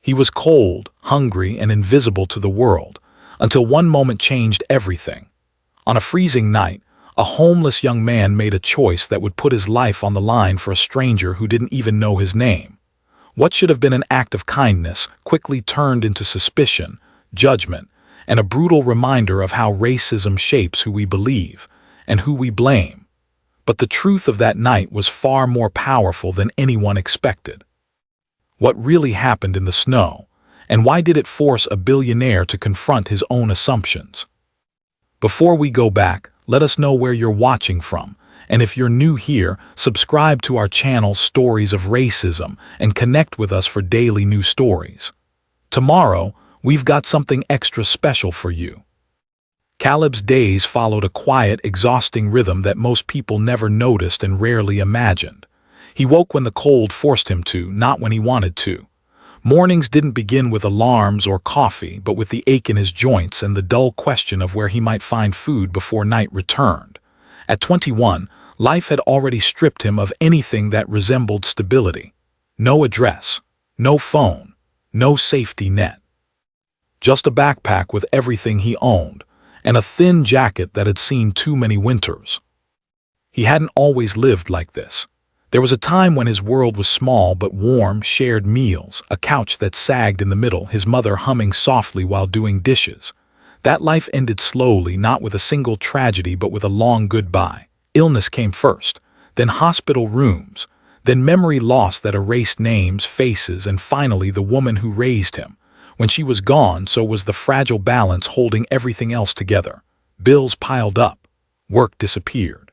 He was cold, hungry, and invisible to the world, until one moment changed everything. On a freezing night, a homeless young man made a choice that would put his life on the line for a stranger who didn't even know his name. What should have been an act of kindness quickly turned into suspicion, judgment, and a brutal reminder of how racism shapes who we believe and who we blame. But the truth of that night was far more powerful than anyone expected. What really happened in the snow, and why did it force a billionaire to confront his own assumptions? Before we go back, let us know where you're watching from, and if you're new here, subscribe to our channel Stories of Racism and connect with us for daily new stories. Tomorrow, we've got something extra special for you. Caleb's days followed a quiet, exhausting rhythm that most people never noticed and rarely imagined. He woke when the cold forced him to, not when he wanted to. Mornings didn't begin with alarms or coffee, but with the ache in his joints and the dull question of where he might find food before night returned. At 21, life had already stripped him of anything that resembled stability. No address, no phone, no safety net. Just a backpack with everything he owned, and a thin jacket that had seen too many winters. He hadn't always lived like this. There was a time when his world was small but warm, shared meals, a couch that sagged in the middle, his mother humming softly while doing dishes. That life ended slowly, not with a single tragedy but with a long goodbye. Illness came first, then hospital rooms, then memory loss that erased names, faces, and finally the woman who raised him. When she was gone, so was the fragile balance holding everything else together. Bills piled up. Work disappeared.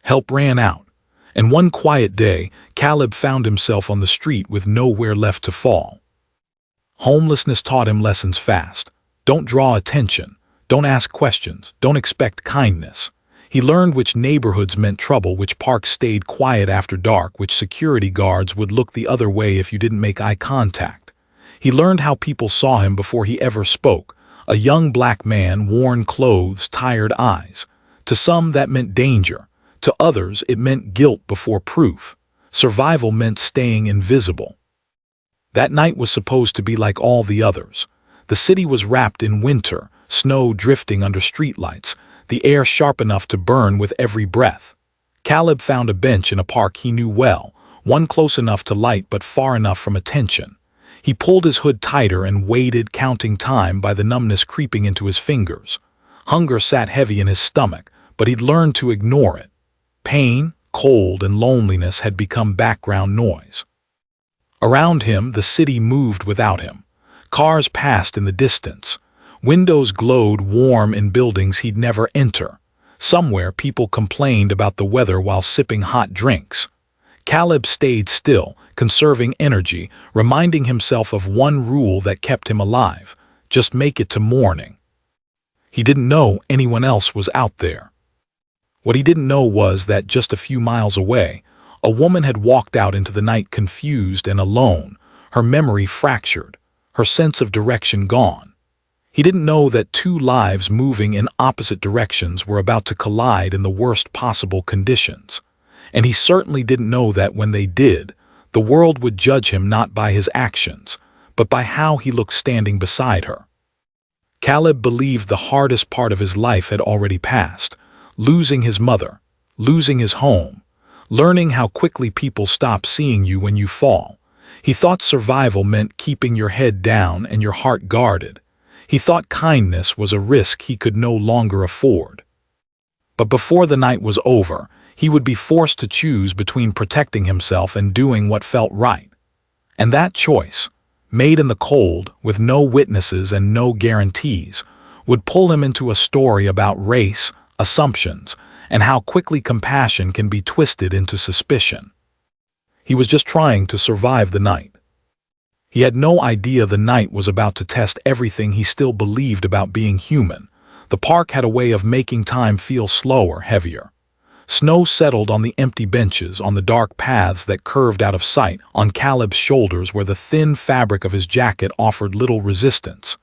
Help ran out. And one quiet day, Caleb found himself on the street with nowhere left to fall. Homelessness taught him lessons fast. Don't draw attention. Don't ask questions. Don't expect kindness. He learned which neighborhoods meant trouble, which parks stayed quiet after dark, which security guards would look the other way if you didn't make eye contact. He learned how people saw him before he ever spoke. A young black man, worn clothes, tired eyes. To some, that meant danger. To others, it meant guilt before proof. Survival meant staying invisible. That night was supposed to be like all the others. The city was wrapped in winter, snow drifting under streetlights, the air sharp enough to burn with every breath. Caleb found a bench in a park he knew well, one close enough to light but far enough from attention. He pulled his hood tighter and waited, counting time by the numbness creeping into his fingers. Hunger sat heavy in his stomach, but he'd learned to ignore it. Pain, cold, and loneliness had become background noise. Around him, the city moved without him. Cars passed in the distance. Windows glowed warm in buildings he'd never enter. Somewhere, people complained about the weather while sipping hot drinks. Caleb stayed still, conserving energy, reminding himself of one rule that kept him alive: just make it to morning. He didn't know anyone else was out there. What he didn't know was that just a few miles away, a woman had walked out into the night confused and alone, her memory fractured, her sense of direction gone. He didn't know that two lives moving in opposite directions were about to collide in the worst possible conditions. And he certainly didn't know that when they did, the world would judge him not by his actions, but by how he looked standing beside her. Caleb believed the hardest part of his life had already passed. Losing his mother, losing his home, learning how quickly people stop seeing you when you fall. He thought survival meant keeping your head down and your heart guarded. He thought kindness was a risk he could no longer afford. But before the night was over, he would be forced to choose between protecting himself and doing what felt right. And that choice, made in the cold, with no witnesses and no guarantees, would pull him into a story about race, assumptions, and how quickly compassion can be twisted into suspicion. He was just trying to survive the night. He had no idea the night was about to test everything he still believed about being human. The park had a way of making time feel slower, heavier. Snow settled on the empty benches, on the dark paths that curved out of sight, on Caleb's shoulders where the thin fabric of his jacket offered little resistance.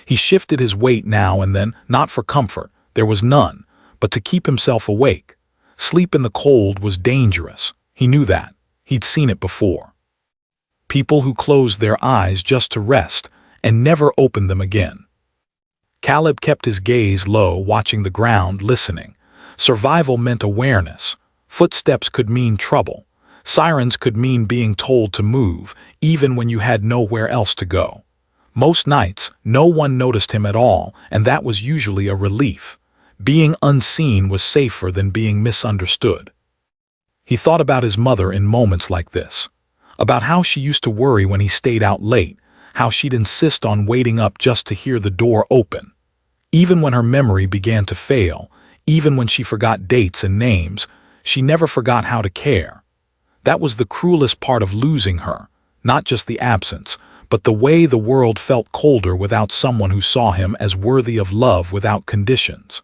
He shifted his weight now and then, not for comfort, there was none, but to keep himself awake. Sleep in the cold was dangerous. He knew that. He'd seen it before. people who closed their eyes just to rest and never opened them again. Caleb kept his gaze low, watching the ground, listening. Survival meant awareness. Footsteps could mean trouble. Sirens could mean being told to move, even when you had nowhere else to go. Most nights, no one noticed him at all, and that was usually a relief. Being unseen was safer than being misunderstood. He thought about his mother in moments like this, about how she used to worry when he stayed out late, how she'd insist on waiting up just to hear the door open. Even when her memory began to fail, even when she forgot dates and names, she never forgot how to care. That was the cruelest part of losing her, not just the absence, but the way the world felt colder without someone who saw him as worthy of love without conditions.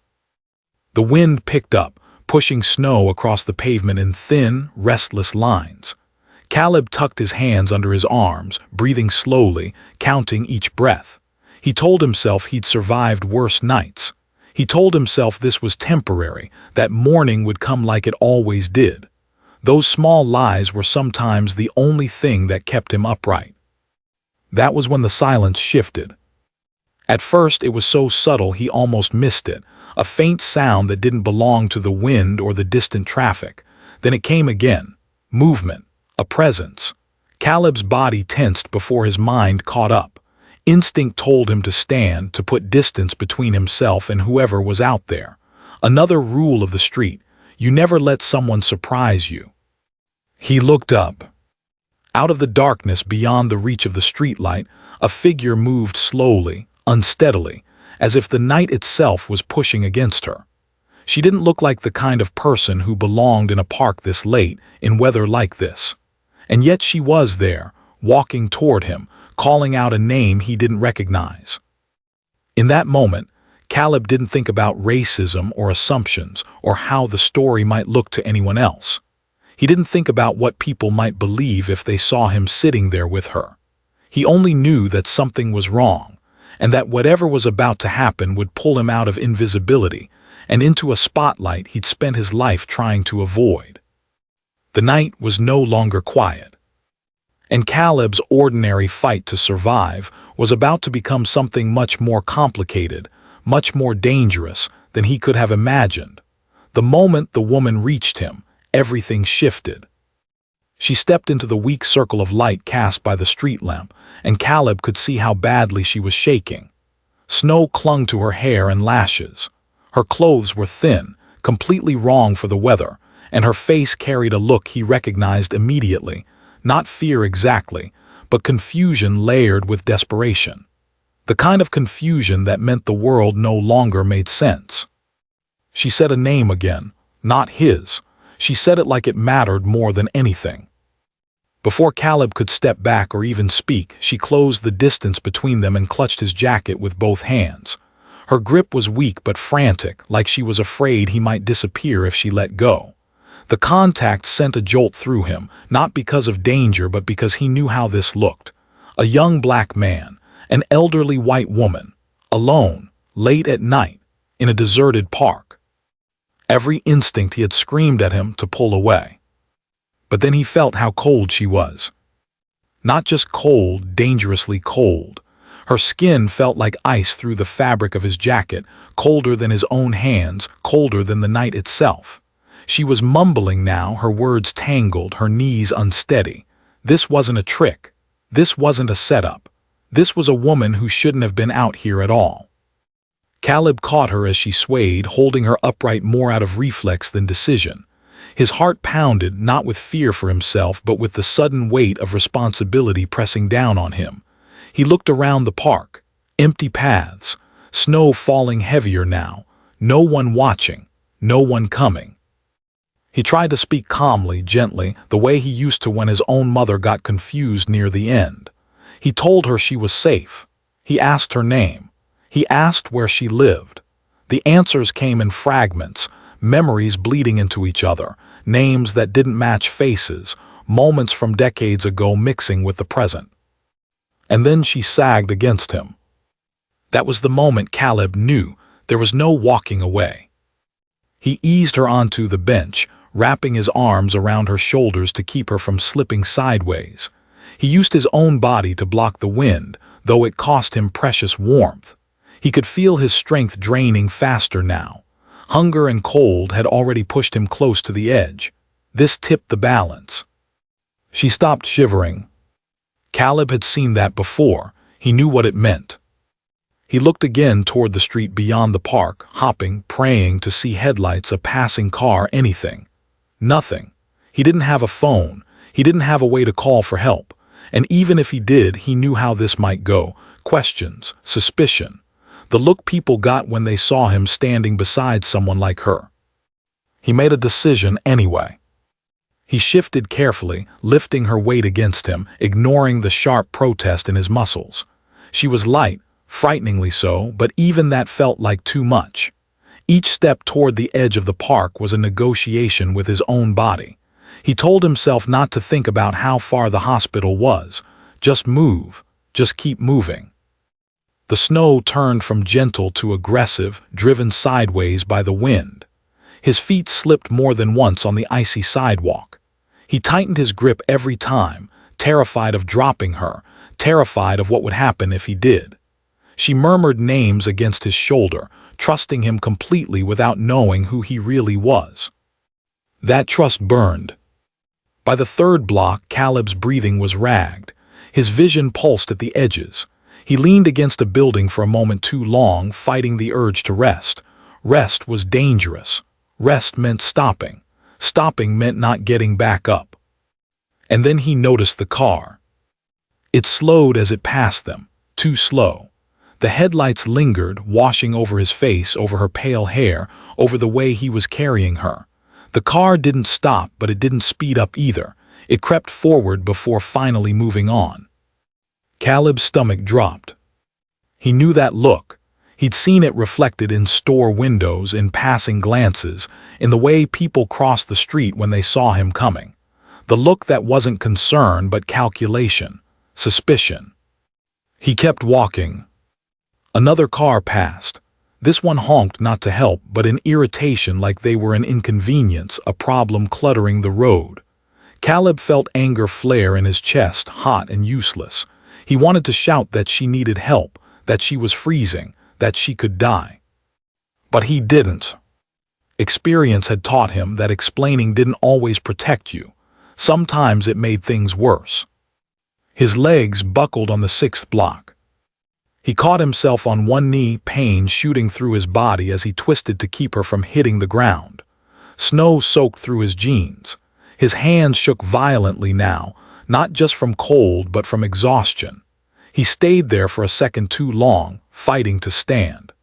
The wind picked up, pushing snow across the pavement in thin, restless lines. Caleb tucked his hands under his arms, breathing slowly, counting each breath. He told himself he'd survived worse nights. He told himself this was temporary, that morning would come like it always did. Those small lies were sometimes the only thing that kept him upright. That was when the silence shifted. At first it was so subtle he almost missed it, a faint sound that didn't belong to the wind or the distant traffic. Then it came again. Movement. A presence. Caleb's body tensed before his mind caught up. Instinct told him to stand, to put distance between himself and whoever was out there. Another rule of the street: you never let someone surprise you. He looked up. Out of the darkness beyond the reach of the streetlight, a figure moved slowly, unsteadily, as if the night itself was pushing against her. She didn't look like the kind of person who belonged in a park this late, in weather like this. And yet she was there, walking toward him, calling out a name he didn't recognize. In that moment, Caleb didn't think about racism or assumptions or how the story might look to anyone else. He didn't think about what people might believe if they saw him sitting there with her. He only knew that something was wrong, and that whatever was about to happen would pull him out of invisibility and into a spotlight he'd spent his life trying to avoid. The night was no longer quiet, and Caleb's ordinary fight to survive was about to become something much more complicated, much more dangerous than he could have imagined. The moment the woman reached him, everything shifted. She stepped into the weak circle of light cast by the street lamp, and Caleb could see how badly she was shaking. Snow clung to her hair and lashes. Her clothes were thin, completely wrong for the weather, and her face carried a look he recognized immediately, not fear exactly, but confusion layered with desperation. The kind of confusion that meant the world no longer made sense. She said a name again, not his. She said it like it mattered more than anything. Before Caleb could step back or even speak, she closed the distance between them and clutched his jacket with both hands. Her grip was weak but frantic, like she was afraid he might disappear if she let go. The contact sent a jolt through him, not because of danger but because he knew how this looked. A young black man, an elderly white woman, alone, late at night, in a deserted park. Every instinct he had screamed at him to pull away. But then he felt how cold she was. Not just cold, dangerously cold. Her skin felt like ice through the fabric of his jacket, colder than his own hands, colder than the night itself. She was mumbling now, her words tangled, her knees unsteady. This wasn't a trick. This wasn't a setup. This was a woman who shouldn't have been out here at all. Caleb caught her as she swayed, holding her upright more out of reflex than decision. His heart pounded, not with fear for himself, but with the sudden weight of responsibility pressing down on him. He looked around the park. Empty paths. Snow falling heavier now. No one watching. No one coming. He tried to speak calmly, gently, the way he used to when his own mother got confused near the end. He told her she was safe. He asked her name. He asked where she lived. The answers came in fragments, memories bleeding into each other, names that didn't match faces, moments from decades ago mixing with the present. And then she sagged against him. That was the moment Caleb knew there was no walking away. He eased her onto the bench, wrapping his arms around her shoulders to keep her from slipping sideways. He used his own body to block the wind, though it cost him precious warmth. He could feel his strength draining faster now. Hunger and cold had already pushed him close to the edge. This tipped the balance. She stopped shivering. Caleb had seen that before. He knew what it meant. He looked again toward the street beyond the park, hopping, praying to see headlights, a passing car, anything. Nothing. He didn't have a phone. He didn't have a way to call for help. And even if he did, he knew how this might go. Questions, suspicion. The look people got when they saw him standing beside someone like her. He made a decision anyway. He shifted carefully, lifting her weight against him, ignoring the sharp protest in his muscles. She was light, frighteningly so, but even that felt like too much. Each step toward the edge of the park was a negotiation with his own body. He told himself not to think about how far the hospital was. Just move. Just keep moving. The snow turned from gentle to aggressive, driven sideways by the wind. His feet slipped more than once on the icy sidewalk. He tightened his grip every time, terrified of dropping her, terrified of what would happen if he did. She murmured names against his shoulder, trusting him completely without knowing who he really was. That trust burned. By the third block, Caleb's breathing was ragged. His vision pulsed at the edges. He leaned against a building for a moment too long, fighting the urge to rest. Rest was dangerous. Rest meant stopping. Stopping meant not getting back up. And then he noticed the car. It slowed as it passed them, too slow. The headlights lingered, washing over his face, over her pale hair, over the way he was carrying her. The car didn't stop, but it didn't speed up either. It crept forward before finally moving on. Caleb's stomach dropped. He knew that look. He'd seen it reflected in store windows, in passing glances, in the way people crossed the street when they saw him coming. The look that wasn't concern but calculation, suspicion. He kept walking. Another car passed. This one honked not to help, but in irritation, like they were an inconvenience, a problem cluttering the road. Caleb felt anger flare in his chest, hot and useless. He wanted to shout that she needed help, that she was freezing, that she could die. But he didn't. Experience had taught him that explaining didn't always protect you. Sometimes it made things worse. His legs buckled on the 6th block. He caught himself on one knee, pain shooting through his body as he twisted to keep her from hitting the ground. Snow soaked through his jeans. His hands shook violently now, not just from cold but from exhaustion. He stayed there for a second too long, fighting to stand.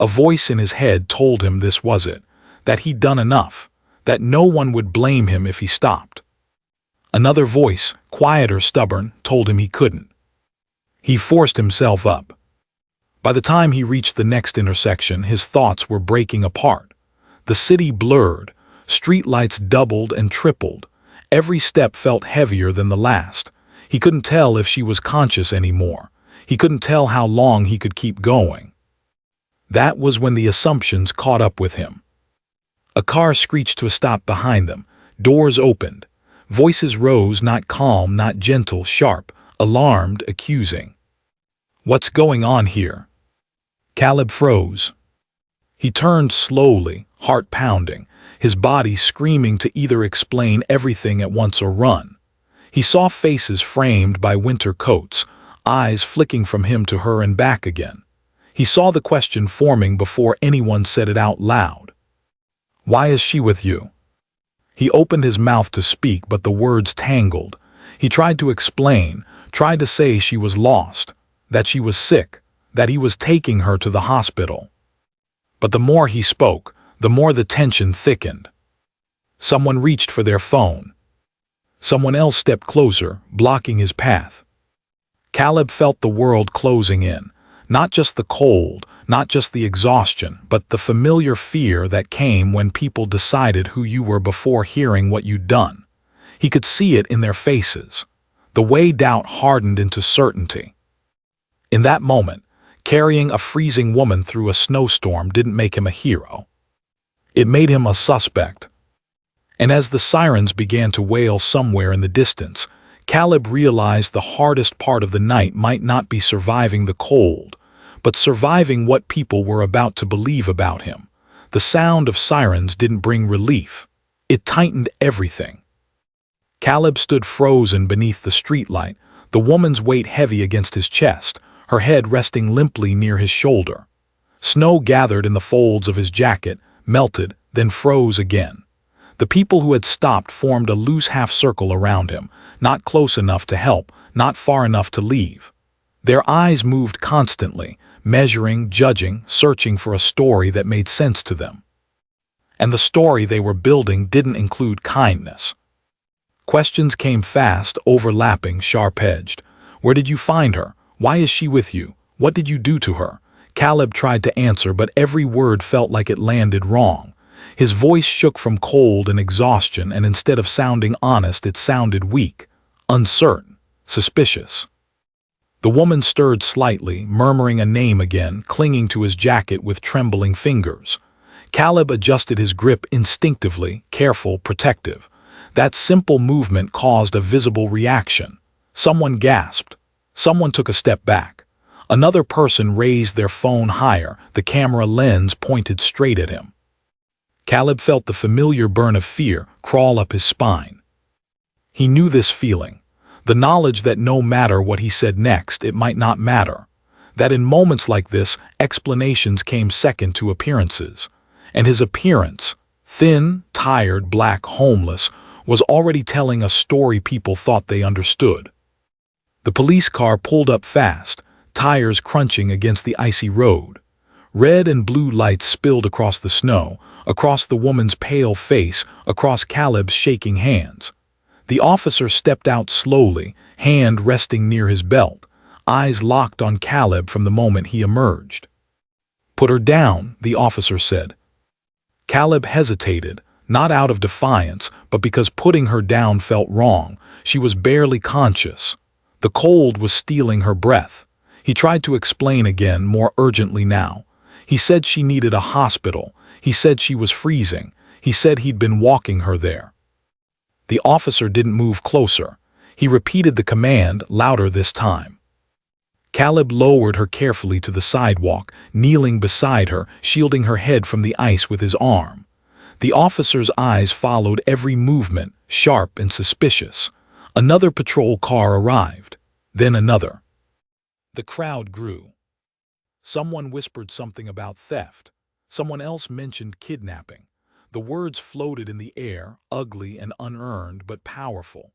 A voice in his head told him this was it, that he'd done enough, that no one would blame him if he stopped. Another voice, quieter, stubborn, told him he couldn't. He forced himself up. By the time he reached the next intersection, his thoughts were breaking apart. The city blurred, streetlights doubled and tripled. Every step felt heavier than the last. He couldn't tell if she was conscious anymore. He couldn't tell how long he could keep going. That was when the assumptions caught up with him. A car screeched to a stop behind them. Doors opened. Voices rose, not calm, not gentle, sharp, alarmed, accusing. "What's going on here?" Caleb froze. He turned slowly, heart pounding, his body screaming to either explain everything at once or run. He saw faces framed by winter coats, eyes flicking from him to her and back again. He saw the question forming before anyone said it out loud. "Why is she with you?" He opened his mouth to speak, but the words tangled. He tried to explain, tried to say she was lost, that she was sick, that he was taking her to the hospital. But the more he spoke, the more the tension thickened. Someone reached for their phone. Someone else stepped closer, blocking his path. Caleb felt the world closing in, not just the cold, not just the exhaustion, but the familiar fear that came when people decided who you were before hearing what you'd done. He could see it in their faces, the way doubt hardened into certainty. In that moment, carrying a freezing woman through a snowstorm didn't make him a hero. It made him a suspect. And as the sirens began to wail somewhere in the distance, Caleb realized the hardest part of the night might not be surviving the cold, but surviving what people were about to believe about him. The sound of sirens didn't bring relief. It tightened everything. Caleb stood frozen beneath the streetlight, the woman's weight heavy against his chest, her head resting limply near his shoulder. Snow gathered in the folds of his jacket, melted, then froze again. The people who had stopped formed a loose half-circle around him, not close enough to help, not far enough to leave. Their eyes moved constantly, measuring, judging, searching for a story that made sense to them. And the story they were building didn't include kindness. Questions came fast, overlapping, sharp-edged. Where did you find her? Why is she with you? What did you do to her? Caleb tried to answer, but every word felt like it landed wrong. His voice shook from cold and exhaustion, and instead of sounding honest, it sounded weak, uncertain, suspicious. The woman stirred slightly, murmuring a name again, clinging to his jacket with trembling fingers. Caleb adjusted his grip instinctively, careful, protective. That simple movement caused a visible reaction. Someone gasped. Someone took a step back. Another person raised their phone higher, the camera lens pointed straight at him. Caleb felt the familiar burn of fear crawl up his spine. He knew this feeling, the knowledge that no matter what he said next, it might not matter, that in moments like this, explanations came second to appearances. And his appearance, thin, tired, black, homeless, was already telling a story people thought they understood. The police car pulled up fast, tires crunching against the icy road. Red and blue lights spilled across the snow, across the woman's pale face, across Caleb's shaking hands. The officer stepped out slowly, hand resting near his belt, eyes locked on Caleb from the moment he emerged. "Put her down," the officer said. Caleb hesitated, not out of defiance, but because putting her down felt wrong. She was barely conscious. The cold was stealing her breath. He tried to explain again, more urgently now. He said she needed a hospital. He said she was freezing. He said he'd been walking her there. The officer didn't move closer. He repeated the command, louder this time. Caleb lowered her carefully to the sidewalk, kneeling beside her, shielding her head from the ice with his arm. The officer's eyes followed every movement, sharp and suspicious. Another patrol car arrived, then another. The crowd grew. Someone whispered something about theft. Someone else mentioned kidnapping. The words floated in the air, ugly and unearned, but powerful.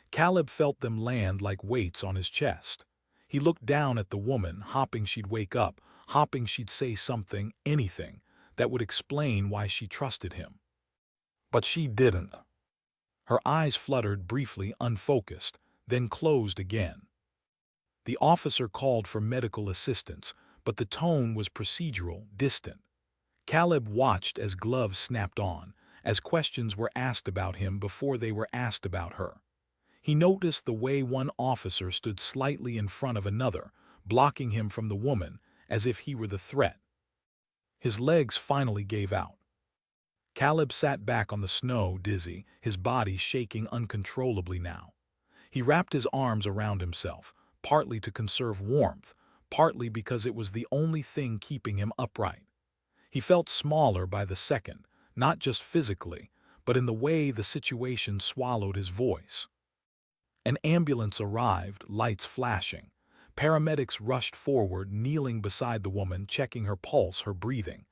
Caleb felt them land like weights on his chest. He looked down at the woman, hoping she'd wake up, hoping she'd say something, anything, that would explain why she trusted him. But she didn't. Her eyes fluttered briefly, unfocused, then closed again. The officer called for medical assistance, but the tone was procedural, distant. Caleb watched as gloves snapped on, as questions were asked about him before they were asked about her. He noticed the way one officer stood slightly in front of another, blocking him from the woman, as if he were the threat. His legs finally gave out. Caleb sat back on the snow, dizzy, his body shaking uncontrollably now. He wrapped his arms around himself, partly to conserve warmth, partly because it was the only thing keeping him upright. He felt smaller by the second, not just physically, but in the way the situation swallowed his voice. An ambulance arrived, lights flashing. Paramedics rushed forward, kneeling beside the woman, checking her pulse, her breathing.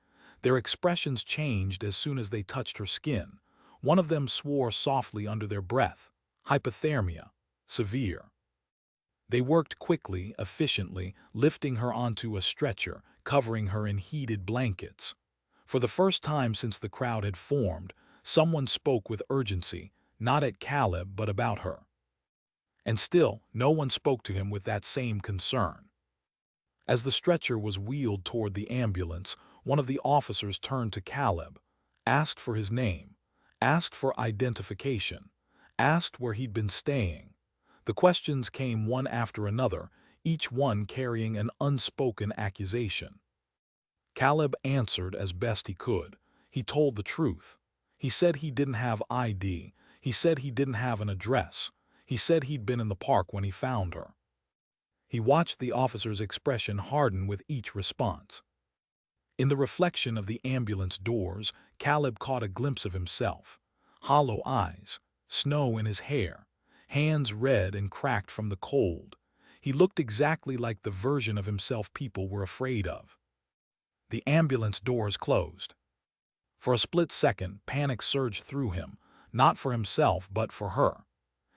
Their expressions changed as soon as they touched her skin. One of them swore softly under their breath, hypothermia, severe. They worked quickly, efficiently, lifting her onto a stretcher, covering her in heated blankets. For the first time since the crowd had formed, someone spoke with urgency, not at Caleb but about her. And still, no one spoke to him with that same concern. As the stretcher was wheeled toward the ambulance, one of the officers turned to Caleb, asked for his name, asked for identification, asked where he'd been staying. The questions came one after another, each one carrying an unspoken accusation. Caleb answered as best he could. He told the truth. He said he didn't have ID. He said he didn't have an address. He said he'd been in the park when he found her. He watched the officer's expression harden with each response. In the reflection of the ambulance doors, Caleb caught a glimpse of himself. Hollow eyes, snow in his hair, hands red and cracked from the cold. He looked exactly like the version of himself people were afraid of. The ambulance doors closed. For a split second, panic surged through him, not for himself but for her.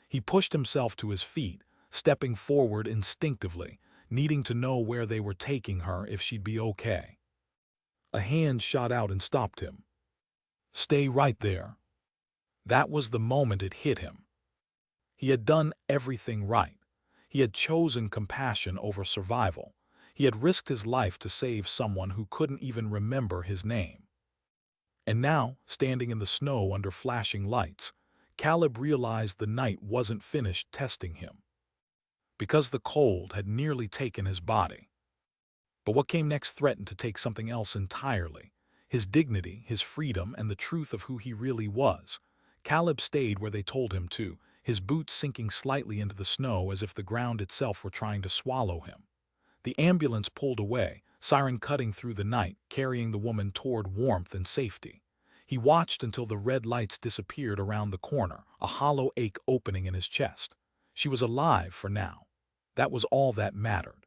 He pushed himself to his feet, stepping forward instinctively, needing to know where they were taking her if she'd be okay. A hand shot out and stopped him. "Stay right there." That was the moment it hit him. He had done everything right. He had chosen compassion over survival. He had risked his life to save someone who couldn't even remember his name. And now, standing in the snow under flashing lights, Caleb realized the night wasn't finished testing him. Because the cold had nearly taken his body. But what came next threatened to take something else entirely: his dignity, his freedom, and the truth of who he really was. Caleb stayed where they told him to, his boots sinking slightly into the snow as if the ground itself were trying to swallow him. The ambulance pulled away, siren cutting through the night, carrying the woman toward warmth and safety. He watched until the red lights disappeared around the corner, a hollow ache opening in his chest. She was alive for now. That was all that mattered.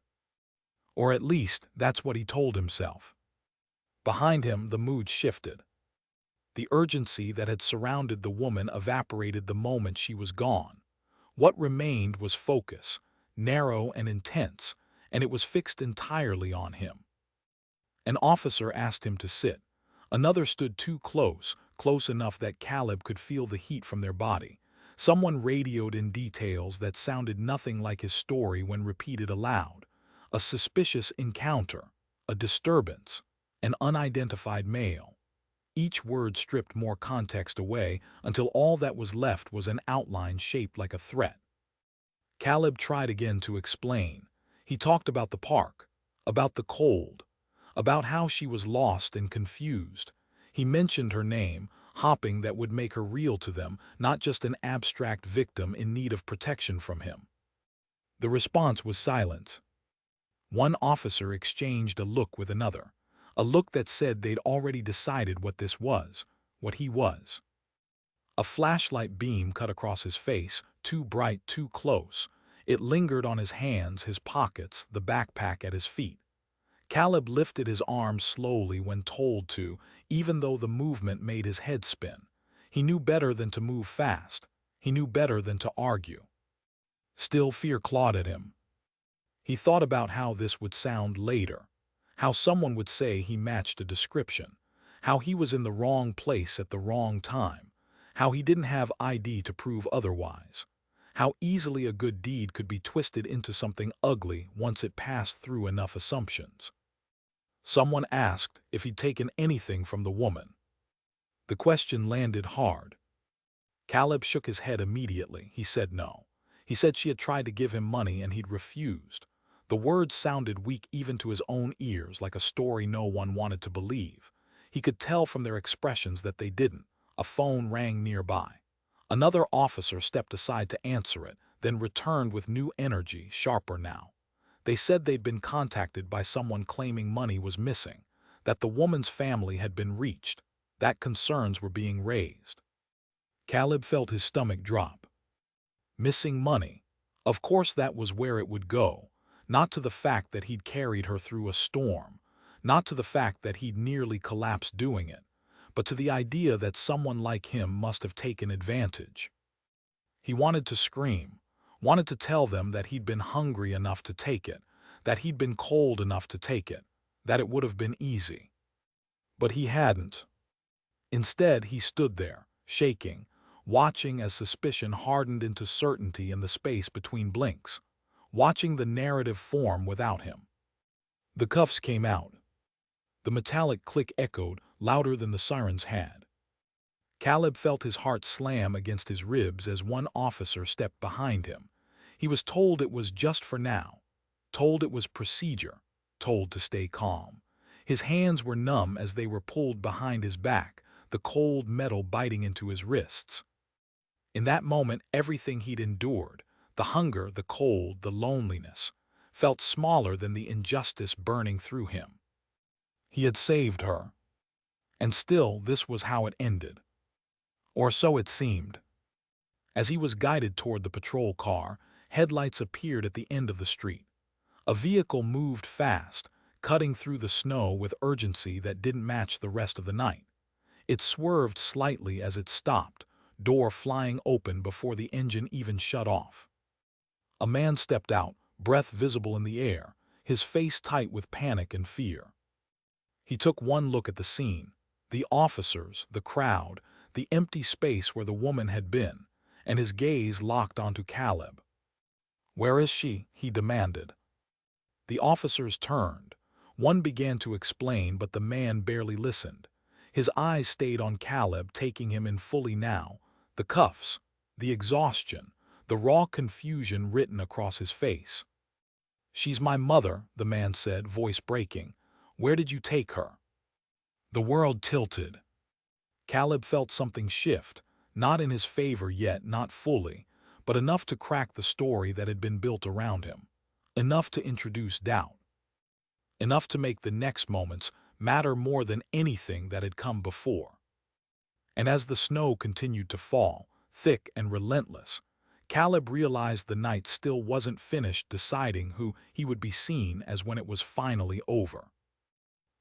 Or at least, that's what he told himself. Behind him, the mood shifted. The urgency that had surrounded the woman evaporated the moment she was gone. What remained was focus, narrow and intense, and it was fixed entirely on him. An officer asked him to sit. Another stood too close, close enough that Caleb could feel the heat from their body. Someone radioed in details that sounded nothing like his story when repeated aloud. A suspicious encounter, a disturbance, an unidentified male. Each word stripped more context away until all that was left was an outline shaped like a threat. Caleb tried again to explain. He talked about the park, about the cold, about how she was lost and confused. He mentioned her name, hoping that would make her real to them, not just an abstract victim in need of protection from him. The response was silence. One officer exchanged a look with another, a look that said they'd already decided what this was, what he was. A flashlight beam cut across his face, too bright, too close. It lingered on his hands, his pockets, the backpack at his feet. Caleb lifted his arms slowly when told to, even though the movement made his head spin. He knew better than to move fast. He knew better than to argue. Still, fear clawed at him. He thought about how this would sound later, how someone would say he matched a description, how he was in the wrong place at the wrong time, how he didn't have ID to prove otherwise, how easily a good deed could be twisted into something ugly once it passed through enough assumptions. Someone asked if he'd taken anything from the woman. The question landed hard. Caleb shook his head immediately. He said no. He said she had tried to give him money and he'd refused. The words sounded weak even to his own ears, like a story no one wanted to believe. He could tell from their expressions that they didn't. A phone rang nearby. Another officer stepped aside to answer it, then returned with new energy, sharper now. They said they'd been contacted by someone claiming money was missing, that the woman's family had been reached, that concerns were being raised. Caleb felt his stomach drop. Missing money. Of course that was where it would go. Not to the fact that he'd carried her through a storm, not to the fact that he'd nearly collapsed doing it, but to the idea that someone like him must have taken advantage. He wanted to scream, wanted to tell them that he'd been hungry enough to take it, that he'd been cold enough to take it, that it would have been easy. But he hadn't. Instead, he stood there, shaking, watching as suspicion hardened into certainty in the space between blinks, watching the narrative form without him. The cuffs came out. The metallic click echoed, louder than the sirens had. Caleb felt his heart slam against his ribs as one officer stepped behind him. He was told it was just for now, told it was procedure, told to stay calm. His hands were numb as they were pulled behind his back, the cold metal biting into his wrists. In that moment, everything he'd endured, the hunger, the cold, the loneliness, felt smaller than the injustice burning through him. He had saved her. And still, this was how it ended. Or so it seemed. As he was guided toward the patrol car, headlights appeared at the end of the street. A vehicle moved fast, cutting through the snow with urgency that didn't match the rest of the night. It swerved slightly as it stopped, door flying open before the engine even shut off. A man stepped out, breath visible in the air, his face tight with panic and fear. He took one look at the scene, the officers, the crowd, the empty space where the woman had been, and his gaze locked onto Caleb. "Where is she?" he demanded. The officers turned. One began to explain, but the man barely listened. His eyes stayed on Caleb, taking him in fully now. The cuffs, the exhaustion, the raw confusion written across his face. "She's my mother," the man said, voice breaking. "Where did you take her?" The world tilted. Caleb felt something shift, not in his favor yet, not fully, but enough to crack the story that had been built around him. Enough to introduce doubt. Enough to make the next moments matter more than anything that had come before. And as the snow continued to fall, thick and relentless, Caleb realized the night still wasn't finished deciding who he would be seen as when it was finally over.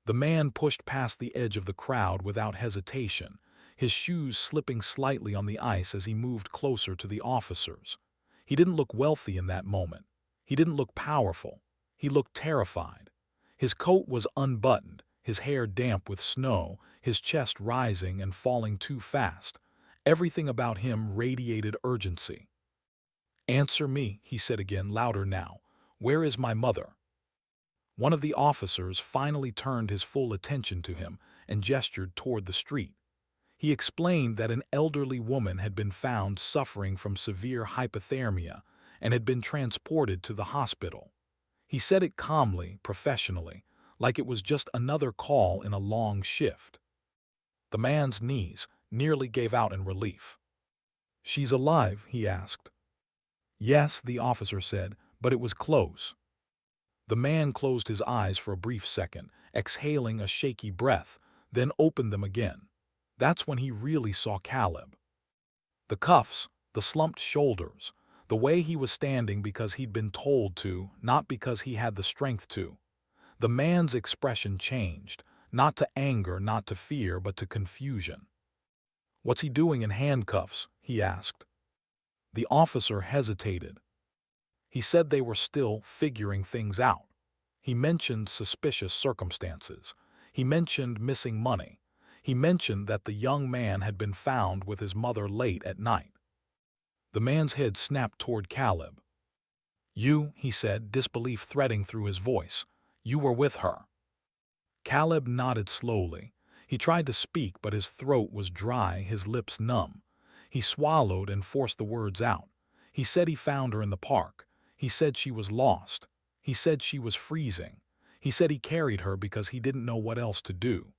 The man pushed past the edge of the crowd without hesitation, his shoes slipping slightly on the ice as he moved closer to the officers. He didn't look wealthy in that moment. He didn't look powerful. He looked terrified. His coat was unbuttoned, his hair damp with snow, his chest rising and falling too fast. Everything about him radiated urgency. "Answer me," he said again, louder now. "Where is my mother?" One of the officers finally turned his full attention to him and gestured toward the street. He explained that an elderly woman had been found suffering from severe hypothermia and had been transported to the hospital. He said it calmly, professionally, like it was just another call in a long shift. The man's knees nearly gave out in relief. "She's alive?" he asked. "Yes," the officer said, "but it was close." The man closed his eyes for a brief second, exhaling a shaky breath, then opened them again. That's when he really saw Caleb. The cuffs, the slumped shoulders, the way he was standing because he'd been told to, not because he had the strength to. The man's expression changed, not to anger, not to fear, but to confusion. "What's he doing in handcuffs?" he asked. The officer hesitated. He said they were still figuring things out. He mentioned suspicious circumstances. He mentioned missing money. He mentioned that the young man had been found with his mother late at night. The man's head snapped toward Caleb. "You," he said, disbelief threading through his voice. "You were with her." Caleb nodded slowly. He tried to speak, but his throat was dry, his lips numb. He swallowed and forced the words out. He said he found her in the park. He said she was lost. He said she was freezing. He said he carried her because he didn't know what else to do.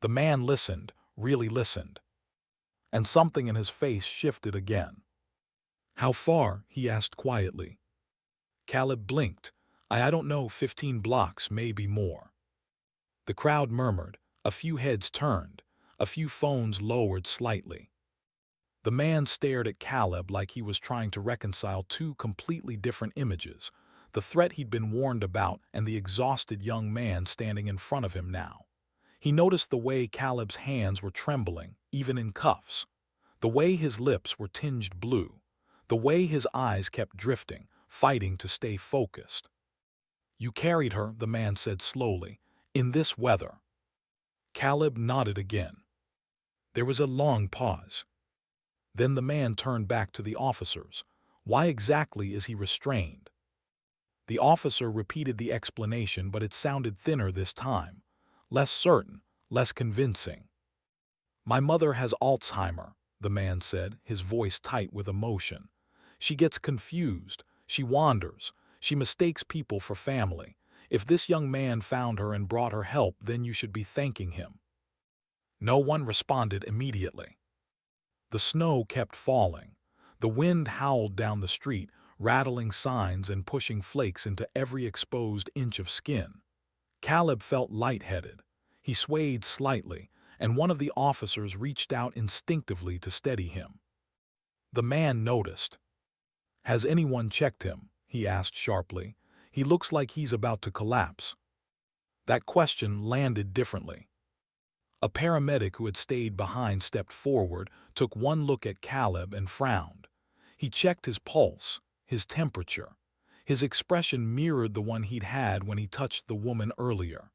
The man listened, really listened. And something in his face shifted again. "How far?" he asked quietly. Caleb blinked. I don't know, 15 blocks, maybe more." The crowd murmured. A few heads turned. A few phones lowered slightly. The man stared at Caleb like he was trying to reconcile two completely different images, the threat he'd been warned about and the exhausted young man standing in front of him now. He noticed the way Caleb's hands were trembling, even in cuffs, the way his lips were tinged blue, the way his eyes kept drifting, fighting to stay focused. "You carried her," the man said slowly, "in this weather." Caleb nodded again. There was a long pause. Then the man turned back to the officers. "Why exactly is he restrained?" The officer repeated the explanation, but it sounded thinner this time, less certain, less convincing. "My mother has Alzheimer," the man said, his voice tight with emotion. "She gets confused. She wanders. She mistakes people for family. If this young man found her and brought her help, then you should be thanking him." No one responded immediately. The snow kept falling. The wind howled down the street, rattling signs and pushing flakes into every exposed inch of skin. Caleb felt lightheaded. He swayed slightly, and one of the officers reached out instinctively to steady him. The man noticed. "Has anyone checked him?" he asked sharply. "He looks like he's about to collapse." That question landed differently. A paramedic who had stayed behind stepped forward, took one look at Caleb and frowned. He checked his pulse, his temperature. His expression mirrored the one he'd had when he touched the woman earlier.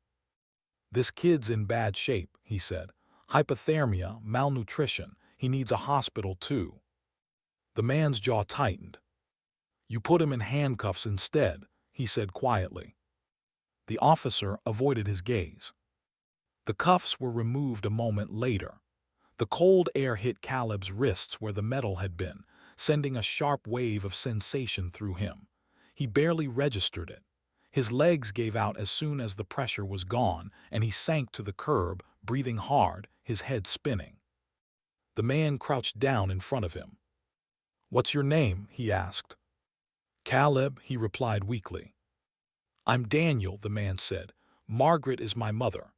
"This kid's in bad shape," he said. "Hypothermia, malnutrition. He needs a hospital too." The man's jaw tightened. "You put him in handcuffs instead," he said quietly. The officer avoided his gaze. The cuffs were removed a moment later. The cold air hit Caleb's wrists where the metal had been, sending a sharp wave of sensation through him. He barely registered it. His legs gave out as soon as the pressure was gone, and he sank to the curb, breathing hard, his head spinning. The man crouched down in front of him. "What's your name?" he asked. "Caleb," he replied weakly. "I'm Daniel," the man said. "Margaret is my mother."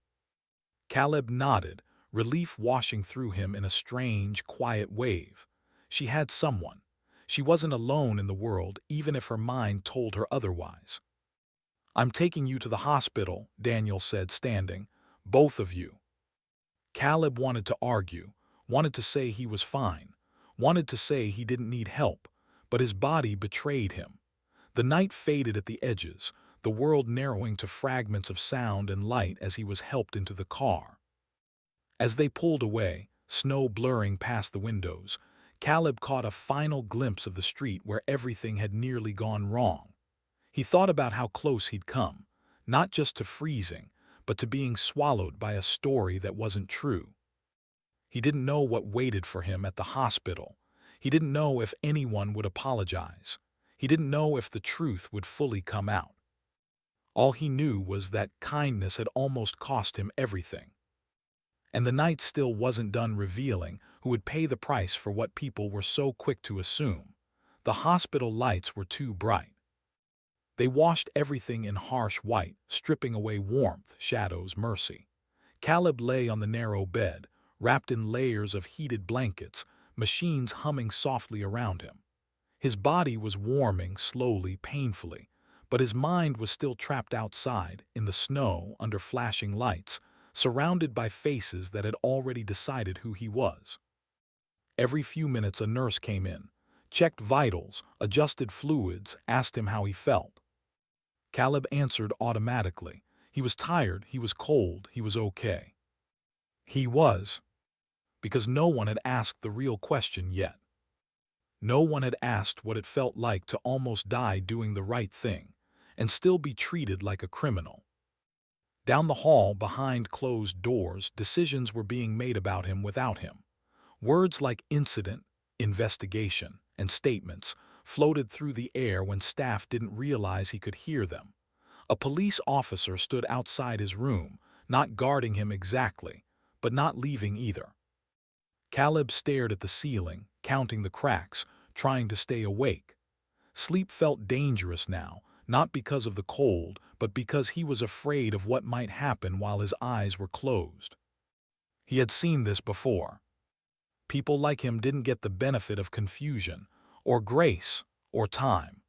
Caleb nodded, relief washing through him in a strange, quiet wave. She had someone. She wasn't alone in the world, even if her mind told her otherwise. "I'm taking you to the hospital," Daniel said, standing. "Both of you." Caleb wanted to argue, wanted to say he was fine, wanted to say he didn't need help, but his body betrayed him. The night faded at the edges, the world narrowing to fragments of sound and light as he was helped into the car. As they pulled away, snow blurring past the windows, Caleb caught a final glimpse of the street where everything had nearly gone wrong. He thought about how close he'd come, not just to freezing, but to being swallowed by a story that wasn't true. He didn't know what waited for him at the hospital. He didn't know if anyone would apologize. He didn't know if the truth would fully come out. All he knew was that kindness had almost cost him everything. And the night still wasn't done revealing who would pay the price for what people were so quick to assume. The hospital lights were too bright. They washed everything in harsh white, stripping away warmth, shadows, mercy. Caleb lay on the narrow bed, wrapped in layers of heated blankets, machines humming softly around him. His body was warming slowly, painfully, but his mind was still trapped outside, in the snow, under flashing lights, surrounded by faces that had already decided who he was. Every few minutes a nurse came in, checked vitals, adjusted fluids, asked him how he felt. Caleb answered automatically. He was tired, he was cold, he was okay. He was, because no one had asked the real question yet. No one had asked what it felt like to almost die doing the right thing, and still be treated like a criminal. Down the hall, behind closed doors, decisions were being made about him without him. Words like incident, investigation, and statements floated through the air when staff didn't realize he could hear them. A police officer stood outside his room, not guarding him exactly, but not leaving either. Caleb stared at the ceiling, counting the cracks, trying to stay awake. Sleep felt dangerous now, not because of the cold, but because he was afraid of what might happen while his eyes were closed. He had seen this before. People like him didn't get the benefit of confusion, or grace, or time.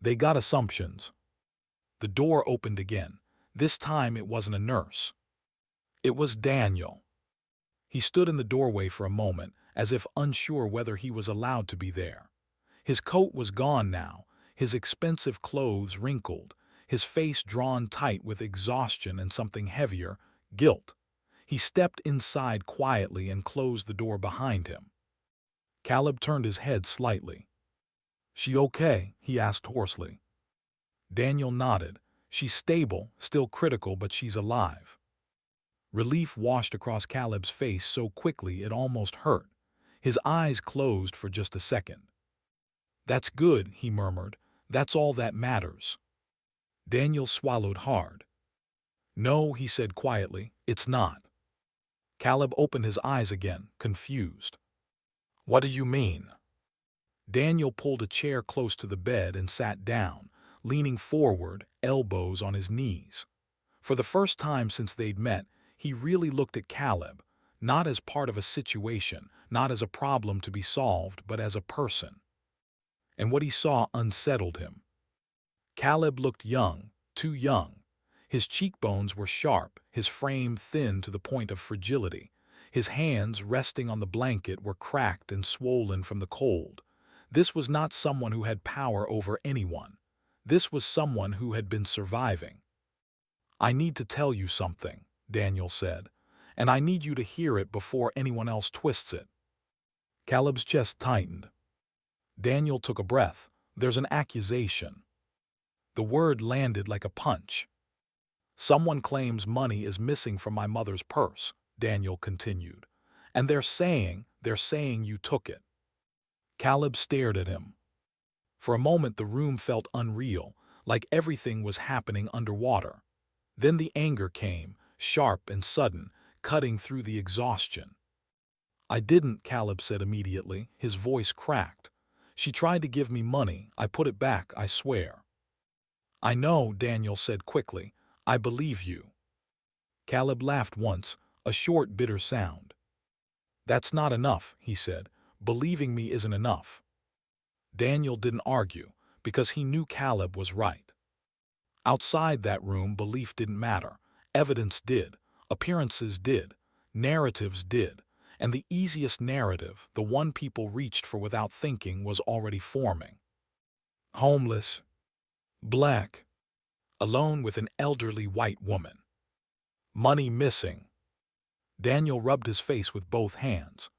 They got assumptions. The door opened again. This time it wasn't a nurse. It was Daniel. He stood in the doorway for a moment, as if unsure whether he was allowed to be there. His coat was gone now, his expensive clothes wrinkled, his face drawn tight with exhaustion and something heavier, guilt. He stepped inside quietly and closed the door behind him. Caleb turned his head slightly. "She okay?" he asked hoarsely. Daniel nodded. "She's stable, still critical, but she's alive." Relief washed across Caleb's face so quickly it almost hurt. His eyes closed for just a second. "That's good," he murmured. "That's all that matters." Daniel swallowed hard. "No," he said quietly, "it's not." Caleb opened his eyes again, confused. What do you mean? Daniel pulled a chair close to the bed and sat down, leaning forward, elbows on his knees. For the first time since they'd met, he really looked at Caleb, not as part of a situation, not as a problem to be solved, but as a person. And what he saw unsettled him. Caleb looked young, too young. His cheekbones were sharp, his frame thin to the point of fragility. His hands, resting on the blanket, were cracked and swollen from the cold. This was not someone who had power over anyone. This was someone who had been surviving. "I need to tell you something," Daniel said, "and I need you to hear it before anyone else twists it." Caleb's chest tightened. Daniel took a breath. "There's an accusation." The word landed like a punch. "Someone claims money is missing from my mother's purse," Daniel continued, "and they're saying you took it." Caleb stared at him. For a moment the room felt unreal, like everything was happening underwater. Then the anger came, sharp and sudden, cutting through the exhaustion. "I didn't," Caleb said immediately, his voice cracked. "She tried to give me money. I put it back, I swear." "I know," Daniel said quickly. "I believe you." Caleb laughed once, a short, bitter sound. "That's not enough," he said. "Believing me isn't enough." Daniel didn't argue, because he knew Caleb was right. Outside that room, belief didn't matter. Evidence did. Appearances did. Narratives did. And the easiest narrative, the one people reached for without thinking, was already forming. Homeless. Black. Alone with an elderly white woman. Money missing. Daniel rubbed his face with both hands.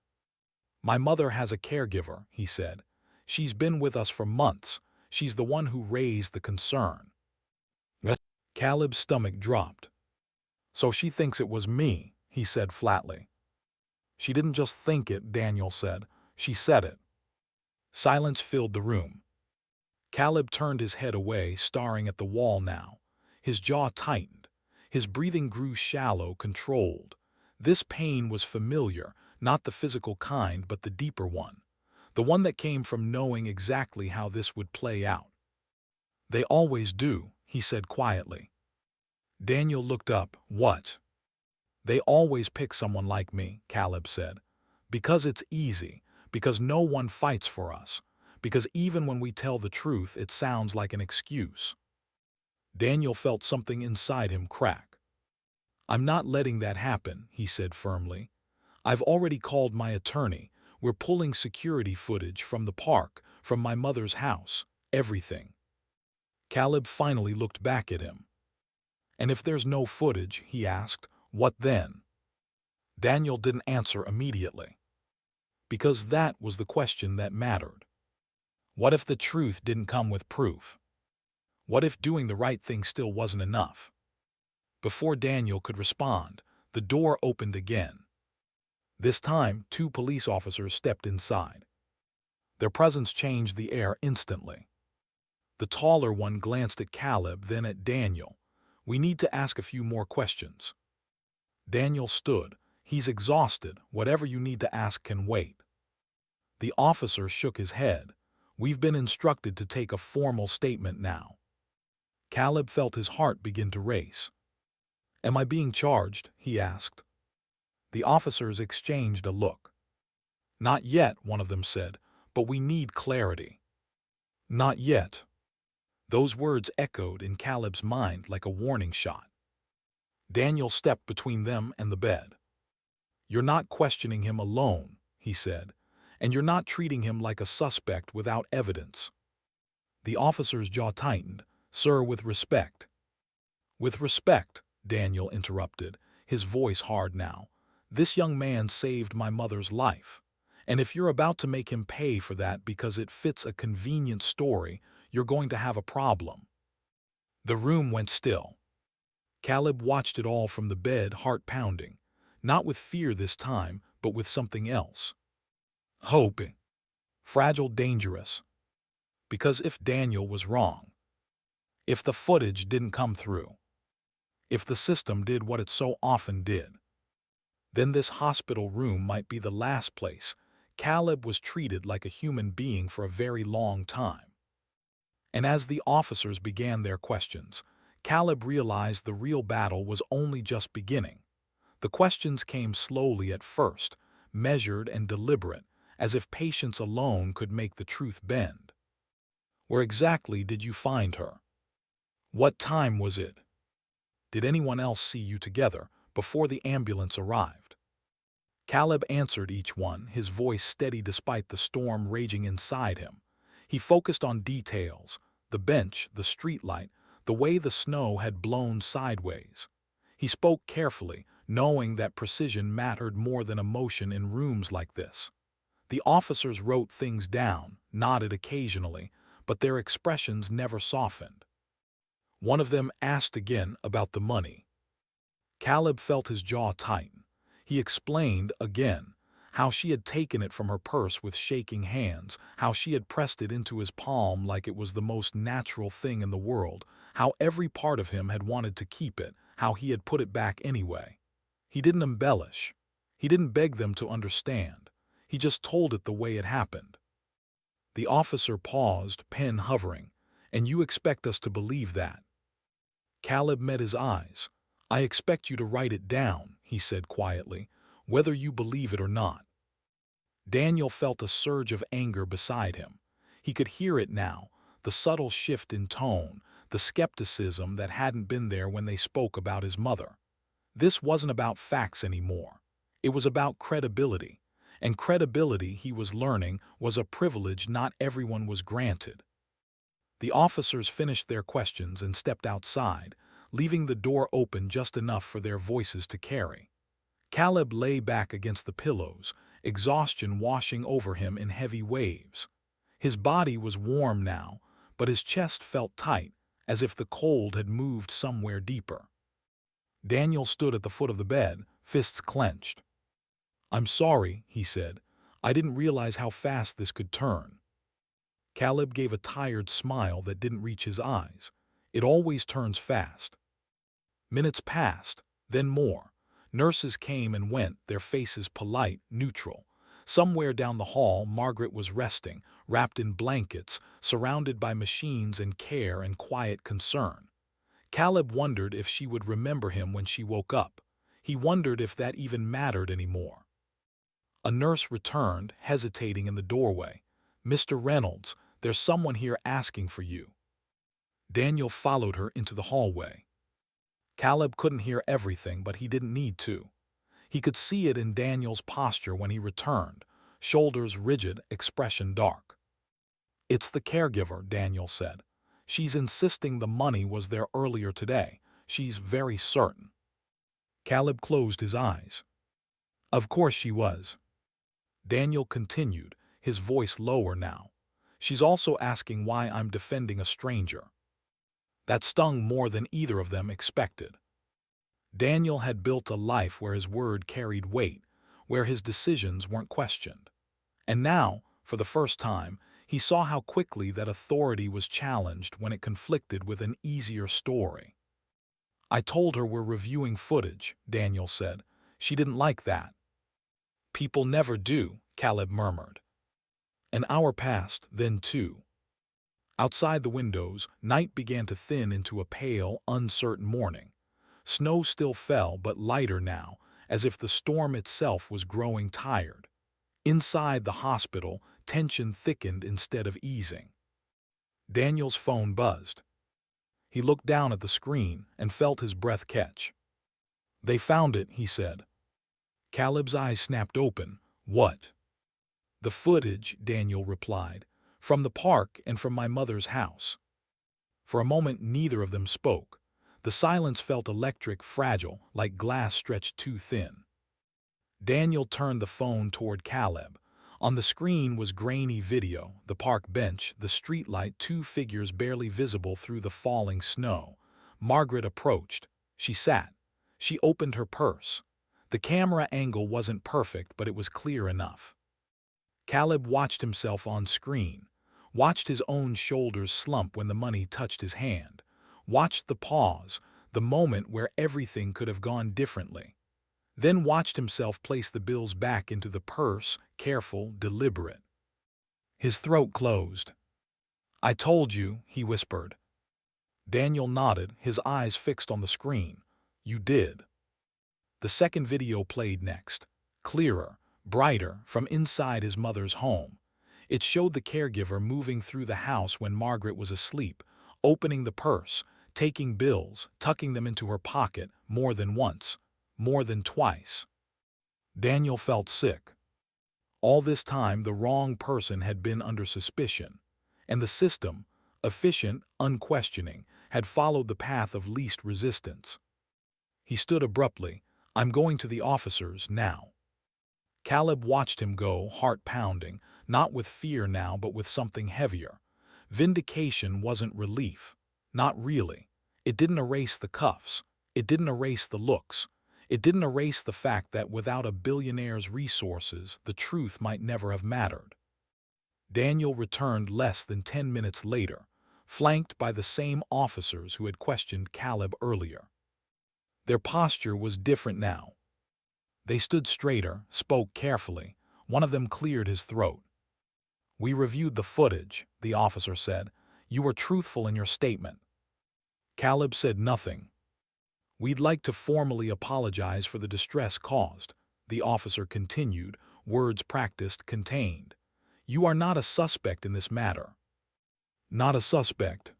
"My mother has a caregiver," he said. "She's been with us for months. She's the one who raised the concern." Caleb's stomach dropped. "So she thinks it was me," he said flatly. "She didn't just think it," Daniel said. "She said it." Silence filled the room. Caleb turned his head away, staring at the wall now. His jaw tightened. His breathing grew shallow, controlled. This pain was familiar, not the physical kind, but the deeper one. The one that came from knowing exactly how this would play out. "They always do," he said quietly. Daniel looked up. "What?" "They always pick someone like me," Caleb said. "Because it's easy, because no one fights for us, because even when we tell the truth, it sounds like an excuse." Daniel felt something inside him crack. "I'm not letting that happen," he said firmly. "I've already called my attorney. We're pulling security footage from the park, from my mother's house, everything." Caleb finally looked back at him. "And if there's no footage," he asked, "what then?" Daniel didn't answer immediately. Because that was the question that mattered. What if the truth didn't come with proof? What if doing the right thing still wasn't enough? Before Daniel could respond, the door opened again. This time, 2 police officers stepped inside. Their presence changed the air instantly. The taller one glanced at Caleb, then at Daniel. "We need to ask a few more questions." Daniel stood. "He's exhausted. Whatever you need to ask can wait." The officer shook his head. "We've been instructed to take a formal statement now." Caleb felt his heart begin to race. "Am I being charged?" he asked. The officers exchanged a look. "Not yet," one of them said, "but we need clarity." "Not yet." Those words echoed in Caleb's mind like a warning shot. Daniel stepped between them and the bed. "You're not questioning him alone," he said, "and you're not treating him like a suspect without evidence." The officer's jaw tightened. "Sir, with respect." "With respect," Daniel interrupted, his voice hard now. "This young man saved my mother's life. And if you're about to make him pay for that because it fits a convenient story, you're going to have a problem." The room went still. Caleb watched it all from the bed, heart pounding. Not with fear this time, but with something else. Hope. Fragile, dangerous. Because if Daniel was wrong, if the footage didn't come through, if the system did what it so often did, then this hospital room might be the last place Caleb was treated like a human being for a very long time. And as the officers began their questions, Caleb realized the real battle was only just beginning. The questions came slowly at first, measured and deliberate, as if patience alone could make the truth bend. Where exactly did you find her? What time was it? Did anyone else see you together before the ambulance arrived? Caleb answered each one, his voice steady despite the storm raging inside him. He focused on details: the bench, the streetlight, the way the snow had blown sideways. He spoke carefully, knowing that precision mattered more than emotion in rooms like this. The officers wrote things down, nodded occasionally, but their expressions never softened. One of them asked again about the money. Caleb felt his jaw tighten. He explained again how she had taken it from her purse with shaking hands, how she had pressed it into his palm like it was the most natural thing in the world, how every part of him had wanted to keep it, how he had put it back anyway. He didn't embellish. He didn't beg them to understand. He just told it the way it happened. The officer paused, pen hovering. "And you expect us to believe that?" Caleb met his eyes. "I expect you to write it down," he said quietly, "whether you believe it or not." Daniel felt a surge of anger beside him. He could hear it now, the subtle shift in tone, the skepticism that hadn't been there when they spoke about his mother. This wasn't about facts anymore. It was about credibility. And credibility, he was learning, was a privilege not everyone was granted. The officers finished their questions and stepped outside, leaving the door open just enough for their voices to carry. Caleb lay back against the pillows, exhaustion washing over him in heavy waves. His body was warm now, but his chest felt tight, as if the cold had moved somewhere deeper. Daniel stood at the foot of the bed, fists clenched. "I'm sorry," he said. "I didn't realize how fast this could turn." Caleb gave a tired smile that didn't reach his eyes. "It always turns fast." Minutes passed, then more. Nurses came and went, their faces polite, neutral. Somewhere down the hall, Margaret was resting, wrapped in blankets, surrounded by machines and care and quiet concern. Caleb wondered if she would remember him when she woke up. He wondered if that even mattered anymore. A nurse returned, hesitating in the doorway. "Mr. Reynolds, there's someone here asking for you." Daniel followed her into the hallway. Caleb couldn't hear everything, but he didn't need to. He could see it in Daniel's posture when he returned, shoulders rigid, expression dark. "It's the caregiver," Daniel said. "She's insisting the money was there earlier today. She's very certain." Caleb closed his eyes. "Of course she was." Daniel continued, his voice lower now. "She's also asking why I'm defending a stranger." That stung more than either of them expected. Daniel had built a life where his word carried weight, where his decisions weren't questioned. And now, for the first time, he saw how quickly that authority was challenged when it conflicted with an easier story. "I told her we're reviewing footage," Daniel said. "She didn't like that." "People never do," Caleb murmured. An hour passed, then two. Outside the windows, night began to thin into a pale, uncertain morning. Snow still fell, but lighter now, as if the storm itself was growing tired. Inside the hospital, tension thickened instead of easing. Daniel's phone buzzed. He looked down at the screen and felt his breath catch. "They found it," he said. Caleb's eyes snapped open. "What?" "The footage," Daniel replied, "from the park and from my mother's house." For a moment neither of them spoke. The silence felt electric, fragile, like glass stretched too thin. Daniel turned the phone toward Caleb. On the screen was grainy video, the park bench, the streetlight, two figures barely visible through the falling snow. Margaret approached. She sat. She opened her purse. The camera angle wasn't perfect, but it was clear enough. Caleb watched himself on screen, watched his own shoulders slump when the money touched his hand, watched the pause, the moment where everything could have gone differently. then watched himself place the bills back into the purse, careful, deliberate. His throat closed. "I told you," he whispered. Daniel nodded, his eyes fixed on the screen. "You did." The second video played next, clearer, brighter, from inside his mother's home. It showed the caregiver moving through the house when Margaret was asleep, opening the purse, taking bills, tucking them into her pocket, more than once, more than twice. Daniel felt sick. All this time the wrong person had been under suspicion, and the system, efficient, unquestioning, had followed the path of least resistance. He stood abruptly. "I'm going to the officers now." Caleb watched him go, heart pounding, not with fear now but with something heavier. Vindication wasn't relief. Not really. It didn't erase the cuffs. It didn't erase the looks. It didn't erase the fact that without a billionaire's resources, the truth might never have mattered. Daniel returned less than 10 minutes later, flanked by the same officers who had questioned Caleb earlier. Their posture was different now. They stood straighter, spoke carefully. One of them cleared his throat. "We reviewed the footage," the officer said. "You were truthful in your statement." Caleb said nothing. "We'd like to formally apologize for the distress caused," the officer continued, words practiced, contained. "You are not a suspect in this matter." Not a suspect.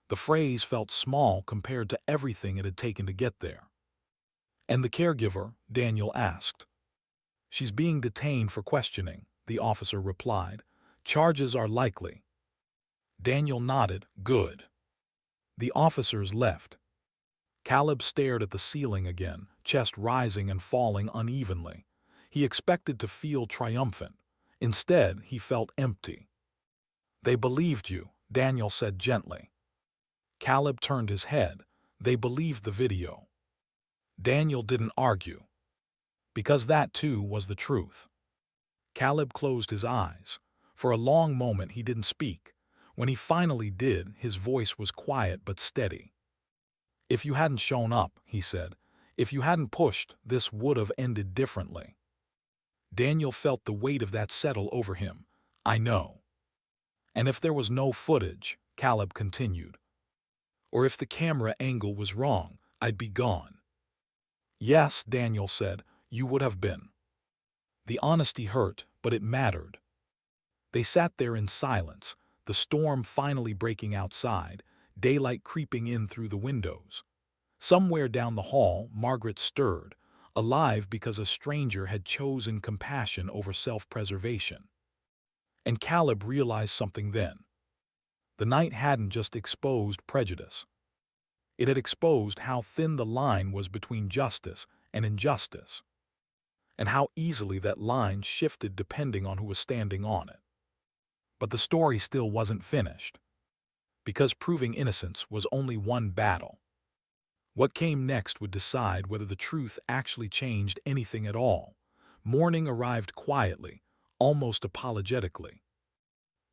The phrase felt small compared to everything it had taken to get there. "And the caregiver?" Daniel asked. "She's being detained for questioning," the officer replied. "Charges are likely." Daniel nodded. "Good." The officers left. Caleb stared at the ceiling again, chest rising and falling unevenly. He expected to feel triumphant. Instead, he felt empty. "They believed you," Daniel said gently. Caleb turned his head. "They believed the video." Daniel didn't argue, because that too was the truth. Caleb closed his eyes. For a long moment he didn't speak. When he finally did, his voice was quiet but steady. "If you hadn't shown up," he said, "if you hadn't pushed, this would have ended differently." Daniel felt the weight of that settle over him. "I know." "And if there was no footage," Caleb continued, "or if the camera angle was wrong, I'd be gone." "Yes," Daniel said, "you would have been." The honesty hurt, but it mattered. They sat there in silence, the storm finally breaking outside, daylight creeping in through the windows. Somewhere down the hall, Margaret stirred, alive because a stranger had chosen compassion over self-preservation. And Caleb realized something then. The night hadn't just exposed prejudice. It had exposed how thin the line was between justice and injustice, and how easily that line shifted depending on who was standing on it. But the story still wasn't finished, because proving innocence was only one battle. What came next would decide whether the truth actually changed anything at all. Morning arrived quietly, almost apologetically.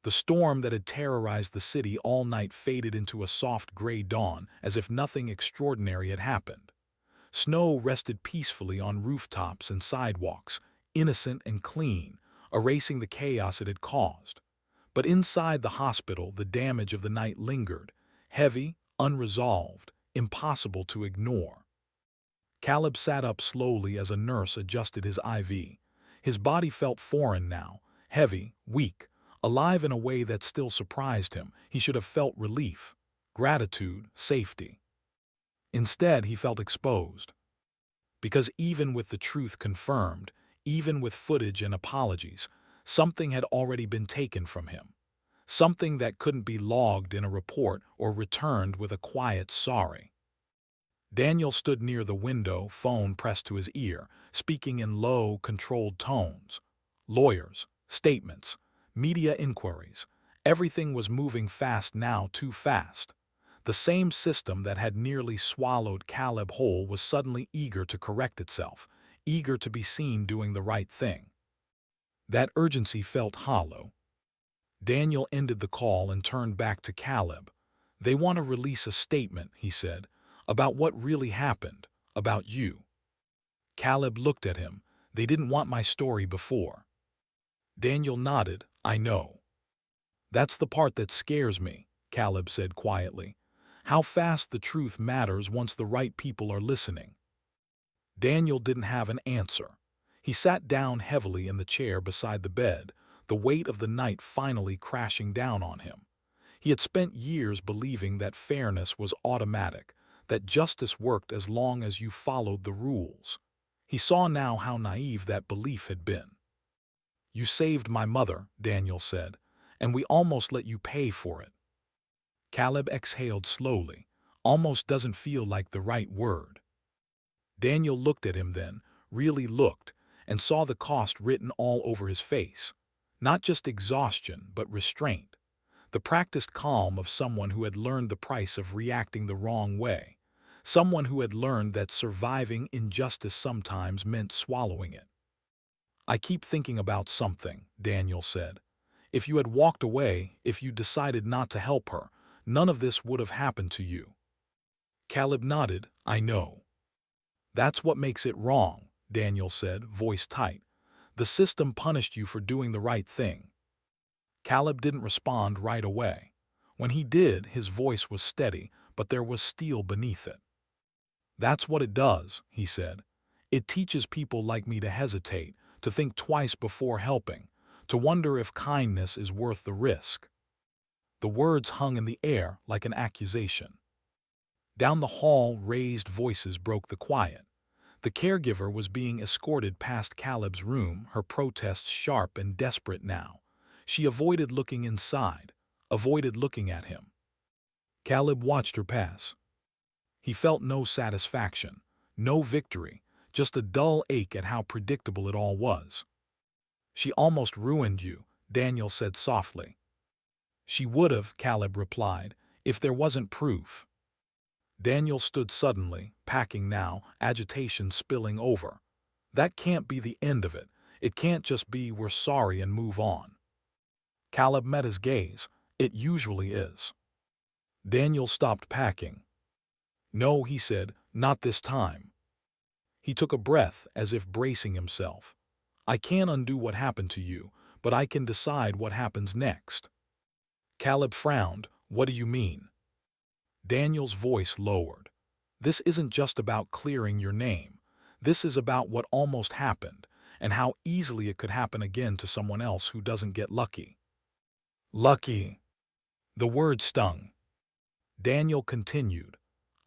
The storm that had terrorized the city all night faded into a soft gray dawn, as if nothing extraordinary had happened. Snow rested peacefully on rooftops and sidewalks, innocent and clean, erasing the chaos it had caused. But inside the hospital, the damage of the night lingered, heavy, unresolved, impossible to ignore. Caleb sat up slowly as a nurse adjusted his IV. His body felt foreign now, heavy, weak, alive in a way that still surprised him. He should have felt relief, gratitude, safety. Instead, he felt exposed. Because even with the truth confirmed, even with footage and apologies, something had already been taken from him. Something that couldn't be logged in a report or returned with a quiet sorry. Daniel stood near the window, phone pressed to his ear, speaking in low, controlled tones. Lawyers, statements, media inquiries. Everything was moving fast now, too fast. The same system that had nearly swallowed Caleb whole was suddenly eager to correct itself, eager to be seen doing the right thing. That urgency felt hollow. Daniel ended the call and turned back to Caleb. "They want to release a statement," he said, "about what really happened, about you." Caleb looked at him. They didn't want my story before. Daniel nodded. I know. That's the part that scares me, Caleb said quietly. How fast the truth matters once the right people are listening. Daniel didn't have an answer. He sat down heavily in the chair beside the bed, the weight of the night finally crashing down on him. He had spent years believing that fairness was automatic, that justice worked as long as you followed the rules. He saw now how naive that belief had been. You saved my mother, Daniel said, and we almost let you pay for it. Caleb exhaled slowly. Almost doesn't feel like the right word. Daniel looked at him then, really looked, and saw the cost written all over his face. Not just exhaustion, but restraint. The practiced calm of someone who had learned the price of reacting the wrong way. Someone who had learned that surviving injustice sometimes meant swallowing it. I keep thinking about something, Daniel said. If you had walked away, if you decided not to help her, none of this would have happened to you. Caleb nodded. I know. That's what makes it wrong, Daniel said, voice tight. The system punished you for doing the right thing. Caleb didn't respond right away. When he did, his voice was steady, but there was steel beneath it. That's what it does, he said. It teaches people like me to hesitate, to think twice before helping, to wonder if kindness is worth the risk. The words hung in the air like an accusation. Down the hall, raised voices broke the quiet. The caregiver was being escorted past Caleb's room, her protests sharp and desperate now. She avoided looking inside, avoided looking at him. Caleb watched her pass. He felt no satisfaction, no victory, just a dull ache at how predictable it all was. She almost ruined you, Daniel said softly. She would have, Caleb replied, if there wasn't proof. Daniel stood suddenly, packing now, agitation spilling over. That can't be the end of it. It can't just be we're sorry and move on. Caleb met his gaze. It usually is. Daniel stopped packing. No, he said, not this time. He took a breath as if bracing himself. I can't undo what happened to you, but I can decide what happens next. Caleb frowned. What do you mean? Daniel's voice lowered. This isn't just about clearing your name. This is about what almost happened, and how easily it could happen again to someone else who doesn't get lucky. Lucky. The word stung. Daniel continued.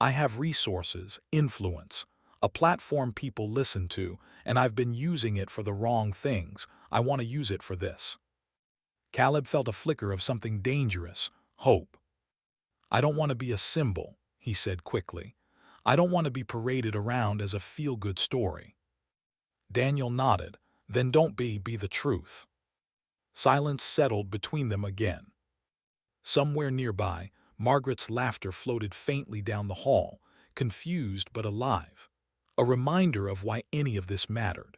I have resources, influence, a platform people listen to, and I've been using it for the wrong things. I want to use it for this. Caleb felt a flicker of something dangerous, hope. I don't want to be a symbol, he said quickly. I don't want to be paraded around as a feel-good story. Daniel nodded. Then don't be the truth. Silence settled between them again. Somewhere nearby, Margaret's laughter floated faintly down the hall, confused but alive. A reminder of why any of this mattered.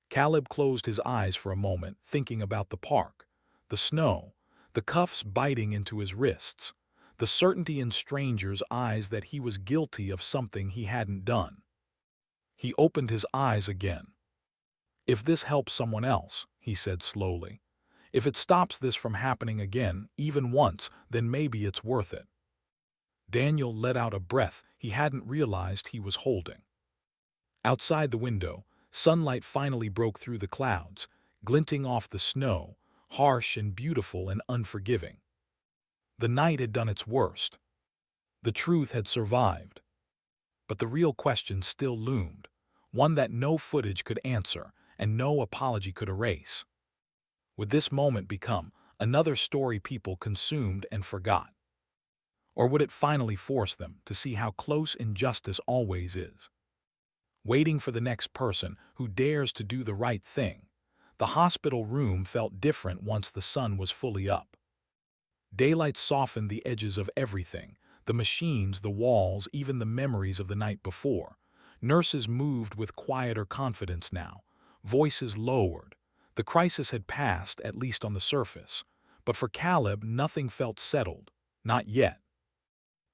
Caleb closed his eyes for a moment, thinking about the park, the snow, the cuffs biting into his wrists, the certainty in strangers' eyes that he was guilty of something he hadn't done. He opened his eyes again. If this helps someone else, he said slowly, if it stops this from happening again, even once, then maybe it's worth it. Daniel let out a breath he hadn't realized he was holding. Outside the window, sunlight finally broke through the clouds, glinting off the snow, harsh and beautiful and unforgiving. The night had done its worst. The truth had survived. But the real question still loomed, one that no footage could answer and no apology could erase. Would this moment become another story people consumed and forgot? Or would it finally force them to see how close injustice always is? Waiting for the next person who dares to do the right thing. The hospital room felt different once the sun was fully up. Daylight softened the edges of everything, the machines, the walls, even the memories of the night before. Nurses moved with quieter confidence now, voices lowered. The crisis had passed, at least on the surface. But for Caleb, nothing felt settled. Not yet.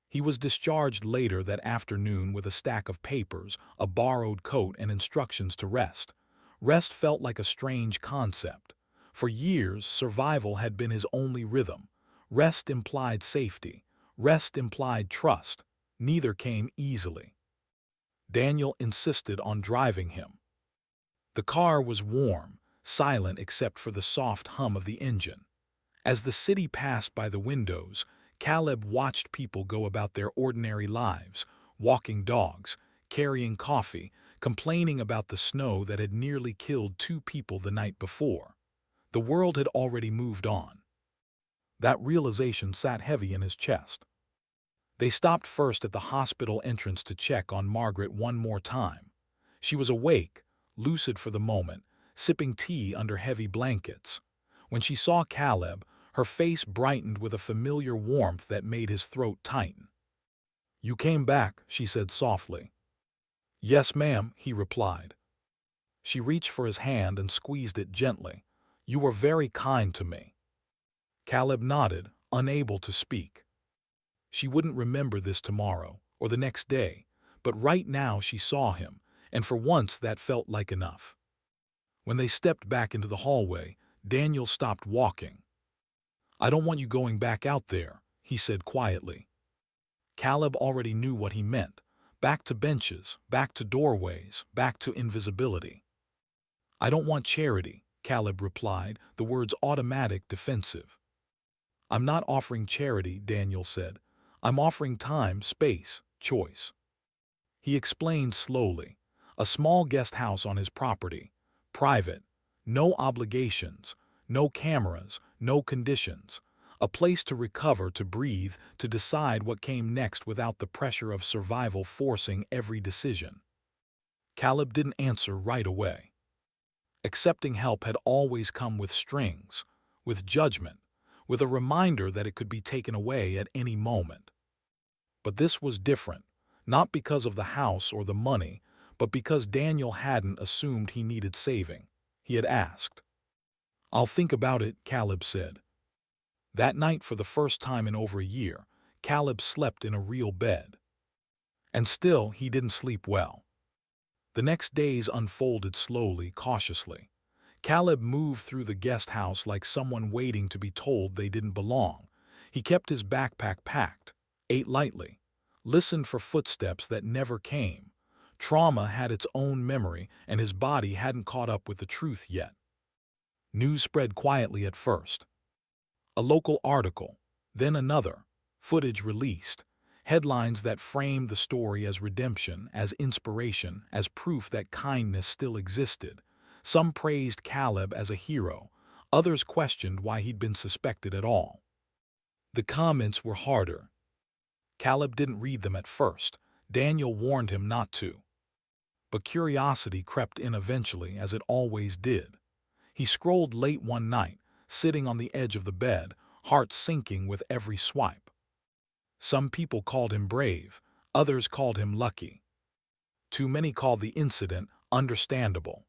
He was discharged later that afternoon with a stack of papers, a borrowed coat, and instructions to rest. Rest felt like a strange concept. For years, survival had been his only rhythm. Rest implied safety. Rest implied trust. Neither came easily. Daniel insisted on driving him. The car was warm, silent except for the soft hum of the engine. As the city passed by the windows, Caleb watched people go about their ordinary lives, walking dogs, carrying coffee, complaining about the snow that had nearly killed 2 people the night before. The world had already moved on. That realization sat heavy in his chest. They stopped first at the hospital entrance to check on Margaret one more time. She was awake, lucid for the moment, sipping tea under heavy blankets. When she saw Caleb, her face brightened with a familiar warmth that made his throat tighten. "You came back," she said softly. "Yes, ma'am," he replied. She reached for his hand and squeezed it gently. "You were very kind to me." Caleb nodded, unable to speak. She wouldn't remember this tomorrow, or the next day, but right now she saw him, and for once that felt like enough. When they stepped back into the hallway, Daniel stopped walking. "I don't want you going back out there," he said quietly. Caleb already knew what he meant. Back to benches, back to doorways, back to invisibility. "I don't want charity," Caleb replied, the words automatic, defensive. "I'm not offering charity," Daniel said. "I'm offering time, space, choice." He explained slowly. A small guest house on his property. Private. No obligations. No cameras. No conditions. A place to recover, to breathe, to decide what came next without the pressure of survival forcing every decision. Caleb didn't answer right away. Accepting help had always come with strings, with judgment, with a reminder that it could be taken away at any moment. But this was different, not because of the house or the money, but because Daniel hadn't assumed he needed saving. He had asked. "I'll think about it," Caleb said. That night, for the first time in over a year, Caleb slept in a real bed. And still, he didn't sleep well. The next days unfolded slowly, cautiously. Caleb moved through the guest house like someone waiting to be told they didn't belong. He kept his backpack packed, ate lightly, listened for footsteps that never came. Trauma had its own memory, and his body hadn't caught up with the truth yet. News spread quietly at first. A local article, then another, footage released, headlines that framed the story as redemption, as inspiration, as proof that kindness still existed. Some praised Caleb as a hero, others questioned why he'd been suspected at all. The comments were harder. Caleb didn't read them at first. Daniel warned him not to. But curiosity crept in eventually, as it always did. He scrolled late one night, sitting on the edge of the bed, heart sinking with every swipe. Some people called him brave, others called him lucky. Too many called the incident understandable.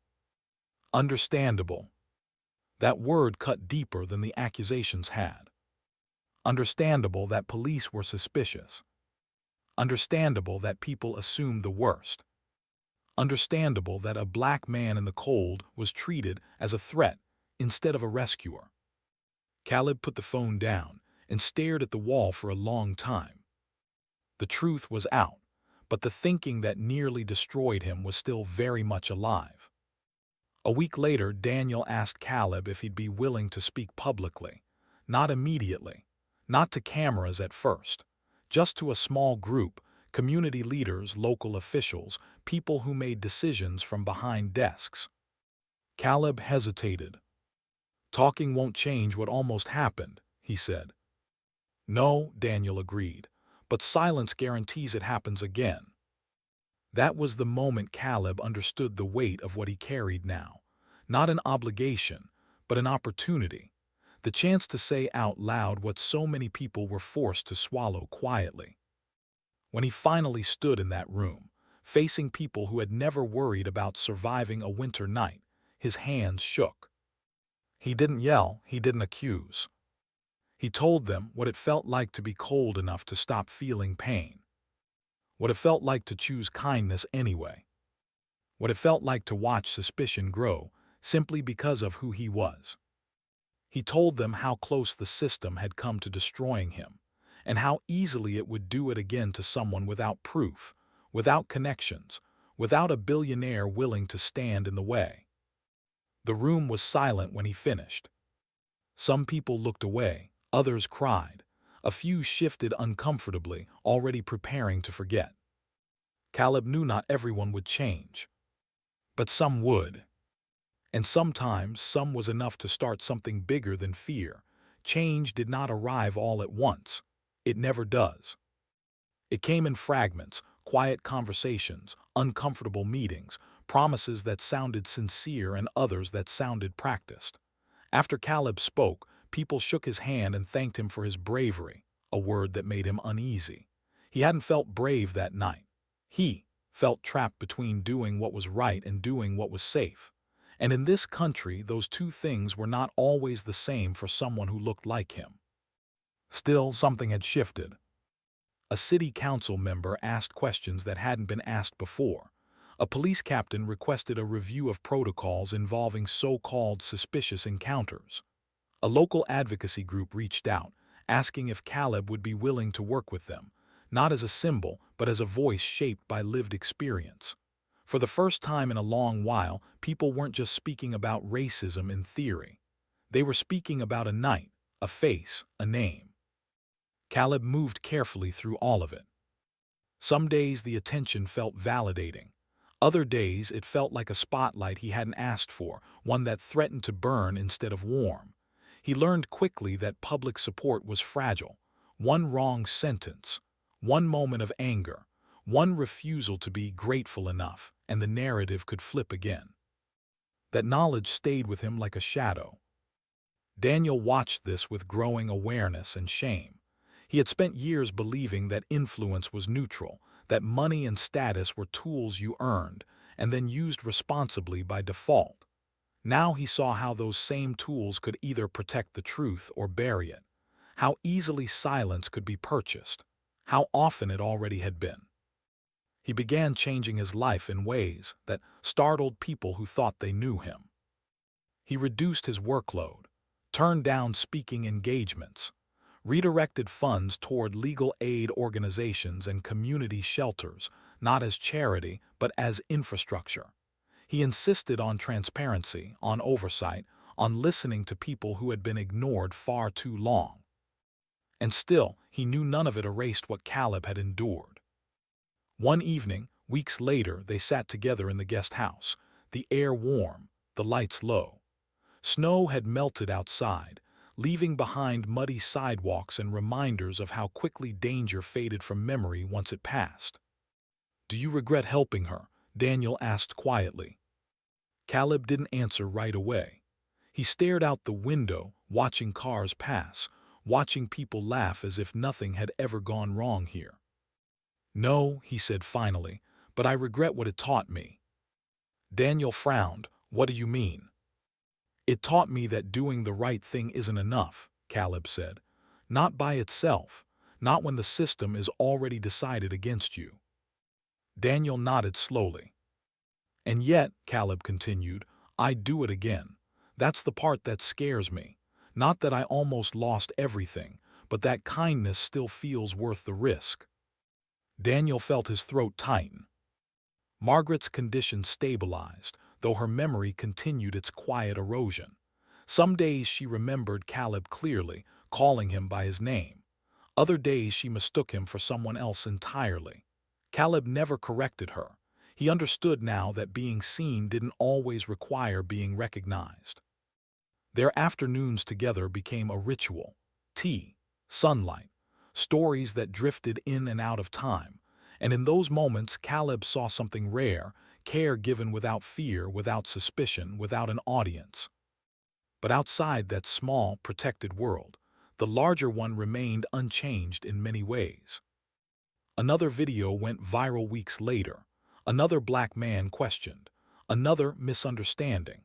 Understandable. That word cut deeper than the accusations had. Understandable that police were suspicious. Understandable that people assumed the worst. Understandable that a black man in the cold was treated as a threat instead of a rescuer. Caleb put the phone down and stared at the wall for a long time. The truth was out, but the thinking that nearly destroyed him was still very much alive. A week later, Daniel asked Caleb if he'd be willing to speak publicly. Not immediately, not to cameras at first, just to a small group, community leaders, local officials, people who made decisions from behind desks. Caleb hesitated. "Talking won't change what almost happened," he said. "No," Daniel agreed, "but silence guarantees it happens again." That was the moment Caleb understood the weight of what he carried now. Not an obligation, but an opportunity. The chance to say out loud what so many people were forced to swallow quietly. When he finally stood in that room, facing people who had never worried about surviving a winter night, his hands shook. He didn't yell, he didn't accuse. He told them what it felt like to be cold enough to stop feeling pain, what it felt like to choose kindness anyway, what it felt like to watch suspicion grow simply because of who he was. He told them how close the system had come to destroying him, and how easily it would do it again to someone without proof, without connections, without a billionaire willing to stand in the way. The room was silent when he finished. Some people looked away, others cried. A few shifted uncomfortably, already preparing to forget. Caleb knew not everyone would change, but some would. And sometimes some was enough to start something bigger than fear. Change did not arrive all at once. It never does. It came in fragments, quiet conversations, uncomfortable meetings, promises that sounded sincere and others that sounded practiced. After Caleb spoke, people shook his hand and thanked him for his bravery, a word that made him uneasy. He hadn't felt brave that night. He felt trapped between doing what was right and doing what was safe. And in this country, those two things were not always the same for someone who looked like him. Still, something had shifted. A city council member asked questions that hadn't been asked before. A police captain requested a review of protocols involving so-called suspicious encounters. A local advocacy group reached out, asking if Caleb would be willing to work with them, not as a symbol, but as a voice shaped by lived experience. For the first time in a long while, people weren't just speaking about racism in theory. They were speaking about a night, a face, a name. Caleb moved carefully through all of it. Some days the attention felt validating. Other days it felt like a spotlight he hadn't asked for, one that threatened to burn instead of warm. He learned quickly that public support was fragile. One wrong sentence, one moment of anger, one refusal to be grateful enough, and the narrative could flip again. That knowledge stayed with him like a shadow. Daniel watched this with growing awareness and shame. He had spent years believing that influence was neutral, that money and status were tools you earned and then used responsibly by default. Now he saw how those same tools could either protect the truth or bury it, how easily silence could be purchased, how often it already had been. He began changing his life in ways that startled people who thought they knew him. He reduced his workload, turned down speaking engagements, redirected funds toward legal aid organizations and community shelters, not as charity but as infrastructure. He insisted on transparency, on oversight, on listening to people who had been ignored far too long. And still, he knew none of it erased what Caleb had endured. One evening, weeks later, they sat together in the guest house, the air warm, the lights low. Snow had melted outside, leaving behind muddy sidewalks and reminders of how quickly danger faded from memory once it passed. "Do you regret helping her?" Daniel asked quietly. Caleb didn't answer right away. He stared out the window, watching cars pass, watching people laugh as if nothing had ever gone wrong here. "No," he said finally, "but I regret what it taught me." Daniel frowned. "What do you mean?" "It taught me that doing the right thing isn't enough," Caleb said. "Not by itself, not when the system is already decided against you." Daniel nodded slowly. "And yet," Caleb continued, "I'd do it again. That's the part that scares me. Not that I almost lost everything, but that kindness still feels worth the risk." Daniel felt his throat tighten. Margaret's condition stabilized, though her memory continued its quiet erosion. Some days she remembered Caleb clearly, calling him by his name. Other days she mistook him for someone else entirely. Caleb never corrected her. He understood now that being seen didn't always require being recognized. Their afternoons together became a ritual. Tea, sunlight, stories that drifted in and out of time. And in those moments, Caleb saw something rare, care given without fear, without suspicion, without an audience. But outside that small, protected world, the larger one remained unchanged in many ways. Another video went viral weeks later. Another black man questioned. Another misunderstanding.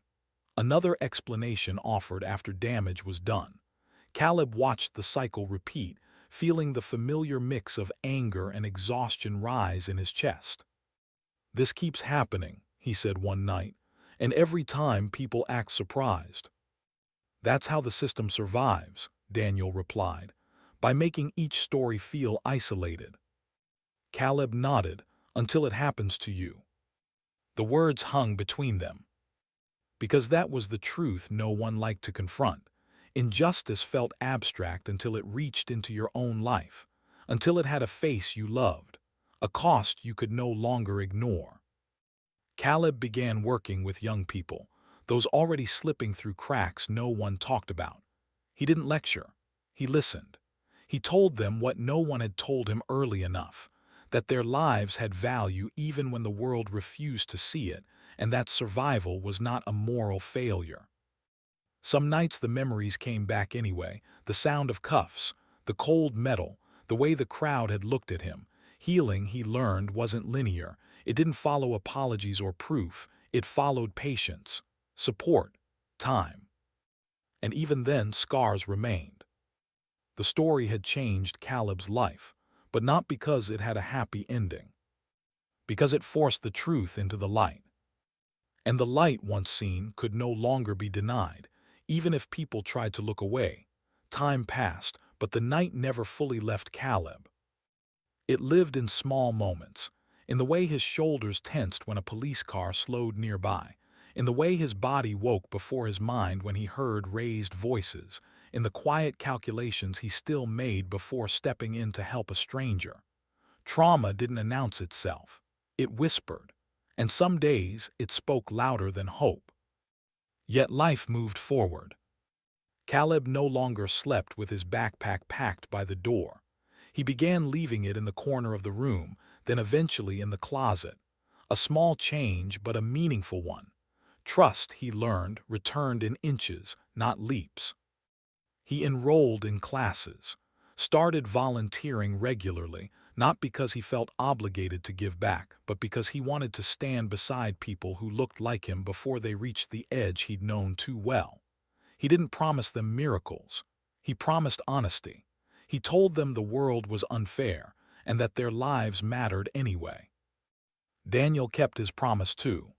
Another explanation offered after damage was done. Caleb watched the cycle repeat, feeling the familiar mix of anger and exhaustion rise in his chest. "This keeps happening," he said one night, "and every time people act surprised." "That's how the system survives," Daniel replied, "by making each story feel isolated." Caleb nodded. "Until it happens to you." The words hung between them. Because that was the truth no one liked to confront. Injustice felt abstract until it reached into your own life, until it had a face you loved, a cost you could no longer ignore. Caleb began working with young people, those already slipping through cracks no one talked about. He didn't lecture. He listened. He told them what no one had told him early enough, that their lives had value even when the world refused to see it, and that survival was not a moral failure. Some nights the memories came back anyway, the sound of cuffs, the cold metal, the way the crowd had looked at him. Healing, he learned, wasn't linear. It didn't follow apologies or proof. It followed patience, support, time. And even then, scars remained. The story had changed Caleb's life, but not because it had a happy ending. Because it forced the truth into the light. And the light, once seen, could no longer be denied, even if people tried to look away. Time passed, but the night never fully left Caleb. It lived in small moments, in the way his shoulders tensed when a police car slowed nearby, in the way his body woke before his mind when he heard raised voices, in the quiet calculations he still made before stepping in to help a stranger. Trauma didn't announce itself. It whispered, and some days it spoke louder than hope. Yet life moved forward. Caleb no longer slept with his backpack packed by the door. He began leaving it in the corner of the room, then eventually in the closet. A small change, but a meaningful one. Trust, he learned, returned in inches, not leaps. He enrolled in classes, started volunteering regularly, not because he felt obligated to give back, but because he wanted to stand beside people who looked like him before they reached the edge he'd known too well. He didn't promise them miracles. He promised honesty. He told them the world was unfair and that their lives mattered anyway. Daniel kept his promise too.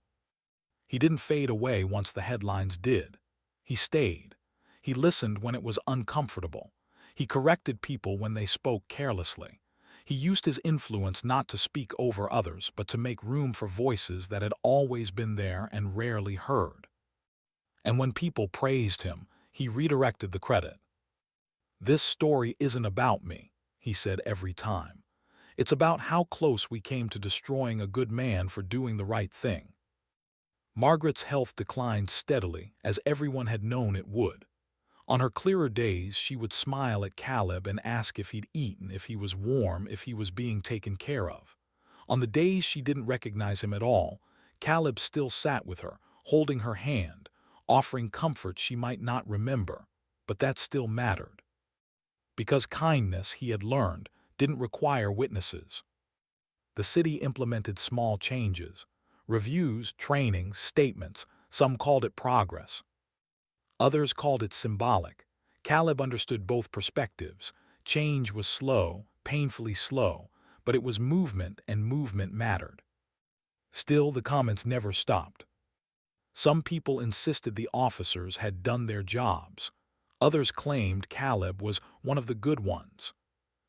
He didn't fade away once the headlines did. He stayed. He listened when it was uncomfortable. He corrected people when they spoke carelessly. He used his influence not to speak over others, but to make room for voices that had always been there and rarely heard. And when people praised him, he redirected the credit. "This story isn't about me," he said every time. "It's about how close we came to destroying a good man for doing the right thing." Margaret's health declined steadily, as everyone had known it would. On her clearer days, she would smile at Caleb and ask if he'd eaten, if he was warm, if he was being taken care of. On the days she didn't recognize him at all, Caleb still sat with her, holding her hand, offering comfort she might not remember, but that still mattered. Because kindness, he had learned, didn't require witnesses. The city implemented small changes. Reviews, trainings, statements. Some called it progress. Others called it symbolic. Caleb understood both perspectives. Change was slow, painfully slow, but it was movement, and movement mattered. Still, the comments never stopped. Some people insisted the officers had done their jobs. Others claimed Caleb was one of the good ones.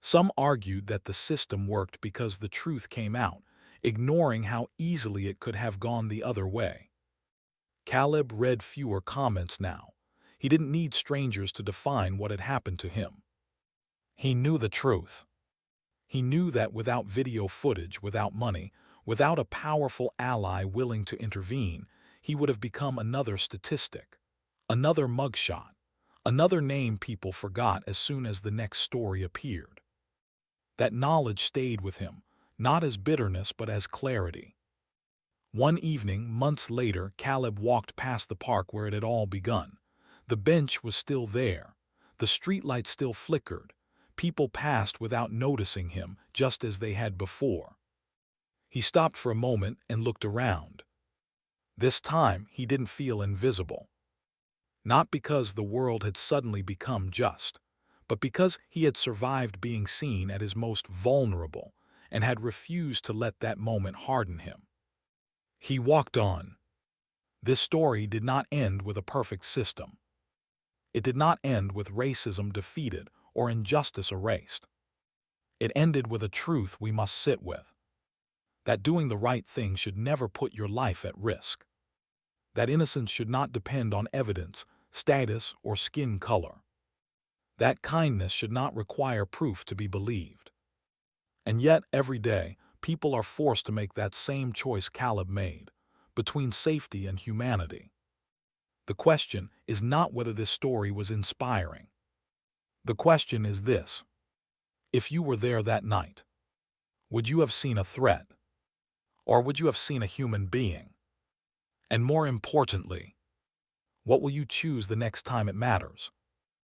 Some argued that the system worked because the truth came out, ignoring how easily it could have gone the other way. Caleb read fewer comments now. He didn't need strangers to define what had happened to him. He knew the truth. He knew that without video footage, without money, without a powerful ally willing to intervene, he would have become another statistic, another mugshot, another name people forgot as soon as the next story appeared. That knowledge stayed with him, not as bitterness but as clarity. One evening, months later, Caleb walked past the park where it had all begun. The bench was still there. The streetlight still flickered. People passed without noticing him, just as they had before. He stopped for a moment and looked around. This time, he didn't feel invisible. not because the world had suddenly become just, but because he had survived being seen at his most vulnerable and had refused to let that moment harden him. He walked on. This story did not end with a perfect system. It did not end with racism defeated or injustice erased. It ended with a truth we must sit with: that doing the right thing should never put your life at risk. That innocence should not depend on evidence, status, or skin color. That kindness should not require proof to be believed. And yet, every day, people are forced to make that same choice Caleb made, between safety and humanity. The question is not whether this story was inspiring. The question is this: if you were there that night, would you have seen a threat? Or would you have seen a human being? And more importantly, what will you choose the next time it matters?